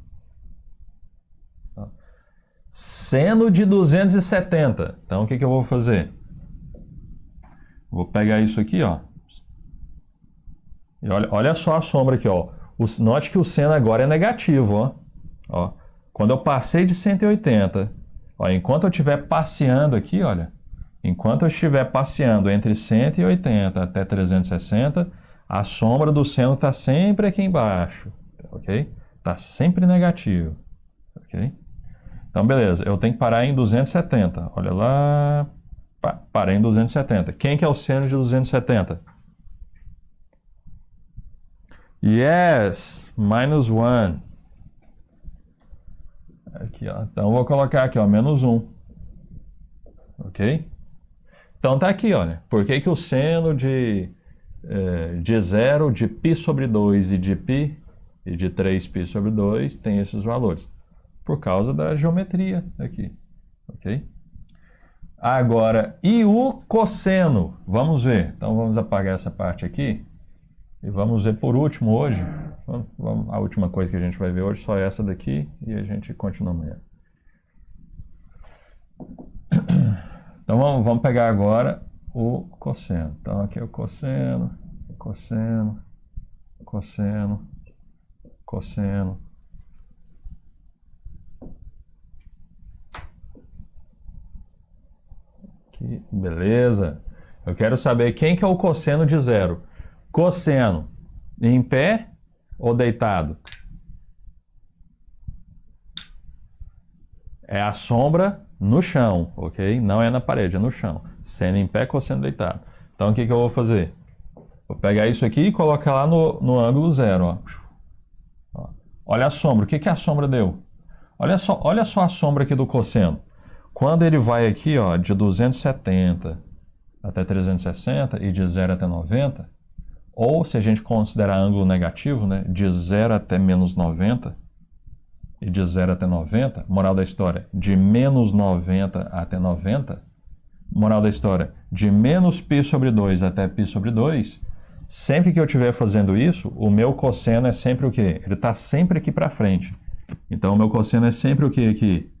Ó. Seno de 270. Então, o que eu vou fazer? Vou pegar isso aqui, ó. E olha só a sombra aqui, ó. Note que o seno agora é negativo, ó. Ó. Quando eu passei de 180, ó, enquanto eu estiver passeando aqui, olha. Enquanto eu estiver passeando entre 180 até 360, a sombra do seno está sempre aqui embaixo, ok? Está sempre negativo, ok? Então, beleza, eu tenho que parar em 270. Olha lá, parei em 270. Quem que é o seno de 270? Yes, -1. Aqui, ó. Então, eu vou colocar aqui, ó, -1. Ok? Então, tá aqui, olha. Por que o seno de 0, de π sobre 2 e de π e de 3π sobre 2 tem esses valores? Por causa da geometria aqui, ok? Agora, e o cosseno? Vamos ver. Então, vamos apagar essa parte aqui e vamos ver por último hoje. A última coisa que a gente vai ver hoje só é essa daqui e a gente continua amanhã. Então, vamos pegar agora o cosseno. Então, aqui é o cosseno, cosseno, cosseno, cosseno. Aqui, beleza. Eu quero saber quem que é o cosseno de 0. Cosseno em pé ou deitado? É a sombra no chão, ok? Não é na parede, é no chão. Seno em pé, cosseno deitado. Então, o que eu vou fazer? Vou pegar isso aqui e colocar lá no ângulo 0, ó. Olha a sombra. O que a sombra deu? Olha só a sombra aqui do cosseno. Quando ele vai aqui, ó, de 270 até 360 e de 0 até 90, ou se a gente considerar ângulo negativo, né, de 0 até -90 e de 0 até 90, moral da história, de -90 até 90, moral da história, de -π sobre 2 até π sobre 2, sempre que eu estiver fazendo isso, o meu cosseno é sempre o quê? Ele está sempre aqui para frente. Então, o meu cosseno é sempre o que aqui?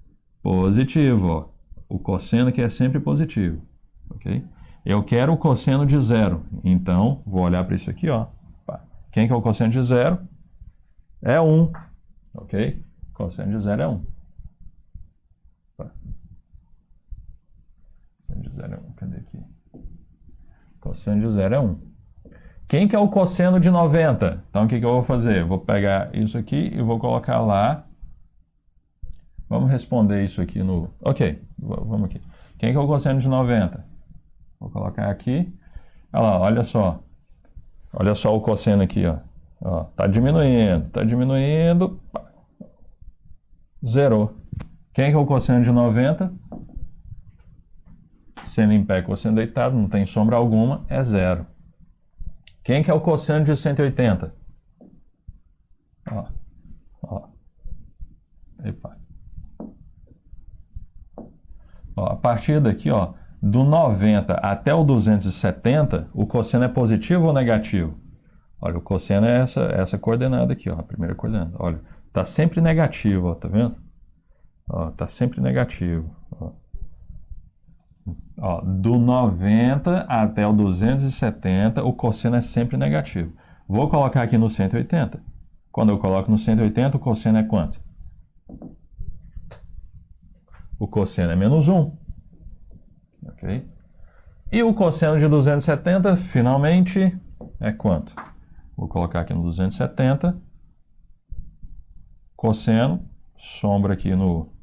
Positivo, ó. O cosseno aqui é sempre positivo, ok? Eu quero o cosseno de zero, então, vou olhar para isso aqui, ó. Quem que é o cosseno de zero? É 1, ok? Cosseno de zero é 1. Cosseno de zero é 1, cadê aqui? Cosseno de zero é 1. Quem que é o cosseno de 90? Então, o que eu vou fazer? Eu vou pegar isso aqui e vou colocar lá. Vamos responder isso aqui no... Ok, vamos aqui. Quem que é o cosseno de 90? Vou colocar aqui. Olha lá, olha só. Olha só o cosseno aqui, ó. Ó, tá diminuindo, tá diminuindo. Zerou. Quem que é o cosseno de 90? Seno em pé, cosseno deitado, não tem sombra alguma, é zero. Quem que é o cosseno de 180? Ó, ó. Epa. Ó, a partir daqui, ó, do 90 até o 270, o cosseno é positivo ou negativo? Olha, o cosseno é essa coordenada aqui, ó, a primeira coordenada. Olha, tá sempre negativo, ó, tá vendo? Ó, tá sempre negativo. Ó, do 90 até o 270, o cosseno é sempre negativo. Vou colocar aqui no 180. Quando eu coloco no 180, o cosseno é quanto? O cosseno é menos 1. Ok? E o cosseno de 270, finalmente, é quanto? Vou colocar aqui no 270. Cosseno, sombra aqui no...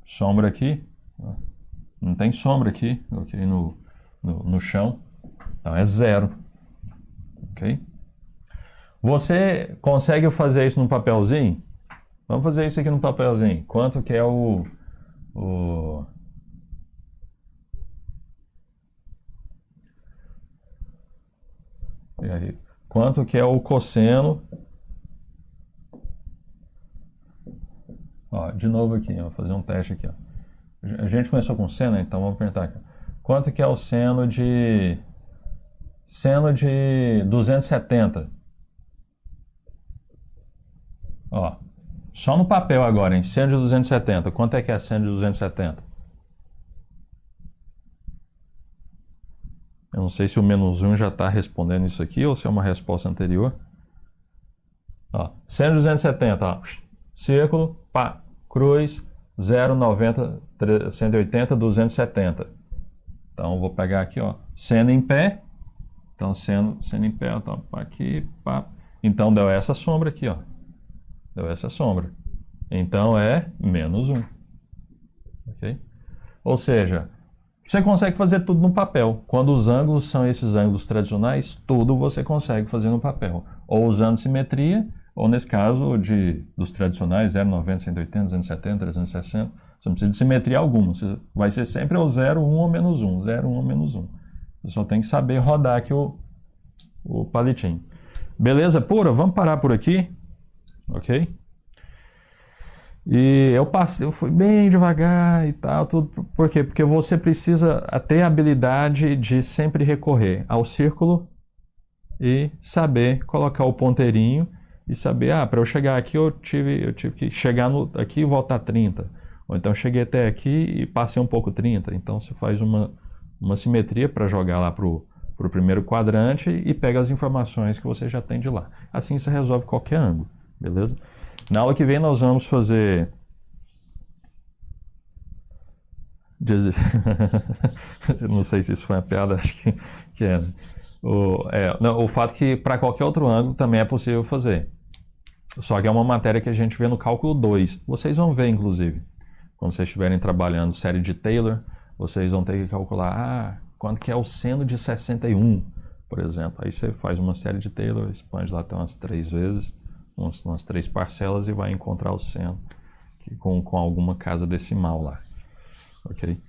Sombra aqui. Não tem sombra aqui, ok? No chão. Então é zero. Ok? Você consegue fazer isso num papelzinho? Vamos fazer isso aqui no papelzinho. Quanto que é o e aí, quanto que é o cosseno? Ó, de novo aqui, ó, vou fazer um teste aqui, ó. A gente começou com seno, então vamos perguntar aqui. Quanto que é o seno de 270? Ó, só no papel agora, em seno de 270. Quanto é que é seno de 270? Eu não sei se o menos 1 já está respondendo isso aqui ou se é uma resposta anterior. Ó, seno de 270, ó, círculo, pá, cruz, 0, 90, 180, 270. Então, vou pegar aqui, ó, seno em pé. Então, seno em pé, ó, tá, aqui, pá. Então, deu essa sombra aqui, ó. Deu essa sombra. Então, é menos 1. Ok? Ou seja, você consegue fazer tudo no papel. Quando os ângulos são esses ângulos tradicionais, tudo você consegue fazer no papel. Ou usando simetria, ou nesse caso dos tradicionais, 0, 90, 180, 270, 360. Você não precisa de simetria alguma. Vai ser sempre o 0, 1 ou menos 1. 0, 1 ou menos 1. Você só tem que saber rodar aqui o palitinho. Beleza pura? Vamos parar por aqui. Ok? E eu fui bem devagar e tal, tudo. Por quê? Porque você precisa ter a habilidade de sempre recorrer ao círculo e saber colocar o ponteirinho e saber, para eu chegar aqui eu tive que chegar aqui e voltar 30. Ou então cheguei até aqui e passei um pouco 30. Então você faz uma simetria para jogar lá pro primeiro quadrante e pega as informações que você já tem de lá. Assim você resolve qualquer ângulo, beleza? Na aula que vem nós vamos fazer... Não sei se isso foi uma piada, acho que é. O fato que para qualquer outro ângulo também é possível fazer. Só que é uma matéria que a gente vê no cálculo 2. Vocês vão ver, inclusive. Quando vocês estiverem trabalhando série de Taylor, vocês vão ter que calcular quanto que é o seno de 61, por exemplo. Aí você faz uma série de Taylor, expande lá até umas 3 vezes, umas 3 parcelas e vai encontrar o seno com alguma casa decimal lá. Ok?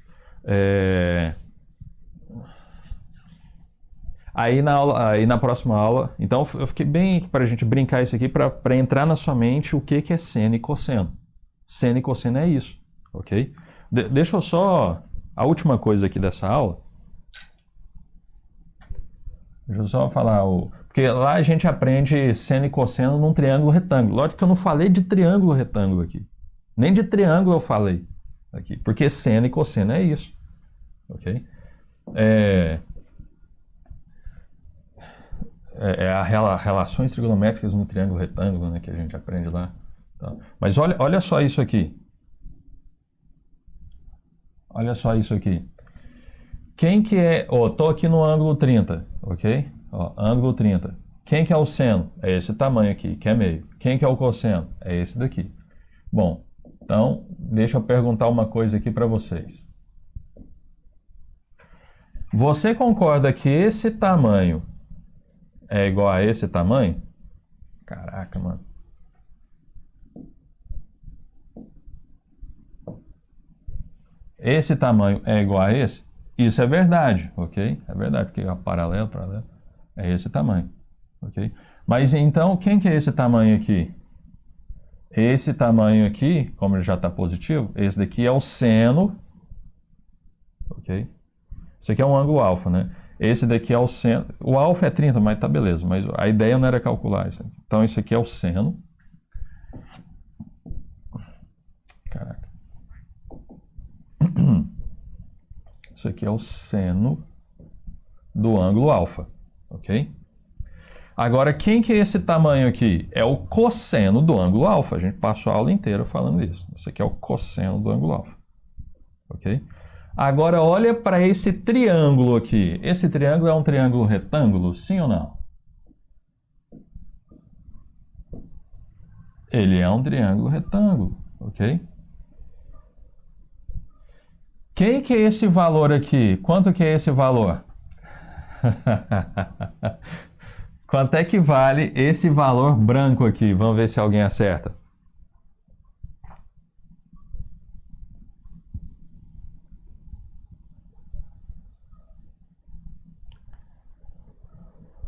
Aí na próxima aula, então eu fiquei bem para a gente brincar isso aqui, para entrar na sua mente o que é seno e cosseno. Seno e cosseno é isso, ok? Deixa eu só, a última coisa aqui dessa aula, deixa eu só falar, Porque lá a gente aprende seno e cosseno num triângulo retângulo. Lógico que eu não falei de triângulo retângulo aqui. Nem de triângulo eu falei aqui. Porque seno e cosseno é isso. Ok? Relações trigonométricas no triângulo retângulo, né, que a gente aprende lá. Tá? Mas olha só isso aqui. Olha só isso aqui. Quem que é... Tô aqui no ângulo 30, ok? Ângulo 30. Quem que é o seno? É esse tamanho aqui, que é meio. Quem que é o cosseno? É esse daqui. Bom, então, deixa eu perguntar uma coisa aqui para vocês. Você concorda que esse tamanho é igual a esse tamanho? Caraca, mano. Esse tamanho é igual a esse? Isso é verdade, ok? É verdade, porque é paralelo, é esse tamanho, ok? Mas então, quem que é esse tamanho aqui? Esse tamanho aqui, como ele já está positivo, esse daqui é o seno, ok? Isso aqui é um ângulo alfa, né? Esse daqui é o seno. O alfa é 30, mas tá beleza. Mas a ideia não era calcular isso aqui. Então, isso aqui é o seno. Caraca. Isso aqui é o seno do ângulo alfa, ok? Agora, quem que é esse tamanho aqui? É o cosseno do ângulo alfa. A gente passou a aula inteira falando isso. Isso aqui é o cosseno do ângulo alfa, ok? Agora, olha para esse triângulo aqui. Esse triângulo é um triângulo retângulo, sim ou não? Ele é um triângulo retângulo, ok? Quem que é esse valor aqui? Quanto que é esse valor? Quanto é que vale esse valor branco aqui? Vamos ver se alguém acerta.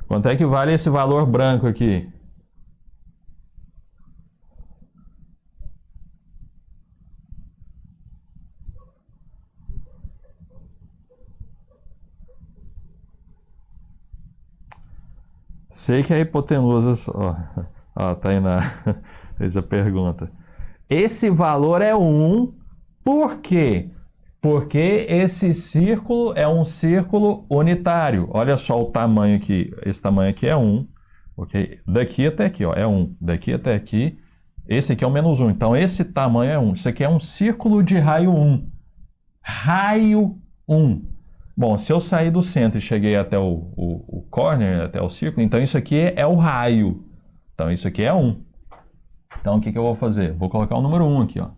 Quanto é que vale esse valor branco aqui? Sei que a hipotenusa... tá aí fez a pergunta. Esse valor é 1, por quê? Porque esse círculo é um círculo unitário. Olha só o tamanho aqui. Esse tamanho aqui é 1, ok? Daqui até aqui, é 1. Daqui até aqui, esse aqui é o menos 1. Então, esse tamanho é 1. Isso aqui é um círculo de raio 1. Raio 1. Bom, se eu sair do centro e cheguei até o corner, até o círculo, então isso aqui é o raio. Então, isso aqui é 1. Então, o que eu vou fazer? Vou colocar o número 1 aqui, ó.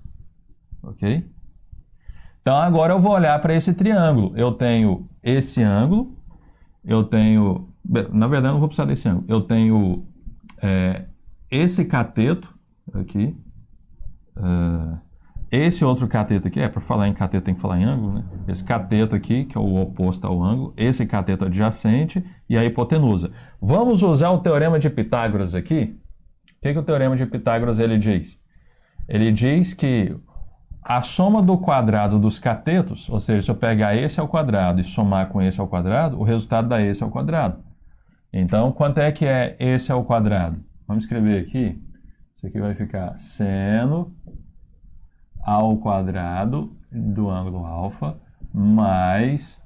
Ok? Então, agora eu vou olhar para esse triângulo. Eu tenho esse ângulo, eu tenho... Na verdade, eu não vou precisar desse ângulo. Eu tenho esse cateto aqui, esse outro cateto aqui, para falar em cateto tem que falar em ângulo, né? Esse cateto aqui, que é o oposto ao ângulo, esse cateto adjacente e a hipotenusa. Vamos usar o teorema de Pitágoras aqui. O que o teorema de Pitágoras ele diz? Ele diz que a soma do quadrado dos catetos, ou seja, se eu pegar esse ao quadrado e somar com esse ao quadrado, o resultado dá esse ao quadrado. Então, quanto é que é esse ao quadrado? Vamos escrever aqui. Isso aqui vai ficar seno ao quadrado do ângulo alfa mais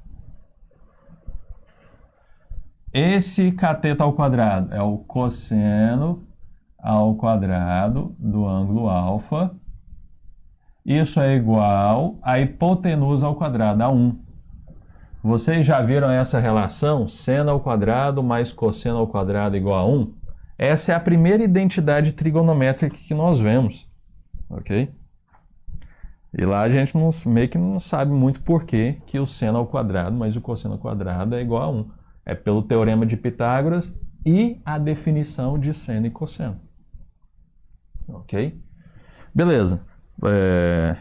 esse cateto ao quadrado. É o cosseno ao quadrado do ângulo alfa. Isso é igual a hipotenusa ao quadrado, a 1. Vocês já viram essa relação? Seno ao quadrado mais cosseno ao quadrado igual a 1? Essa é a primeira identidade trigonométrica que nós vemos. Ok? E lá a gente meio que não sabe muito por que o seno ao quadrado mais o cosseno ao quadrado é igual a 1. É pelo teorema de Pitágoras e a definição de seno e cosseno. Ok? Beleza.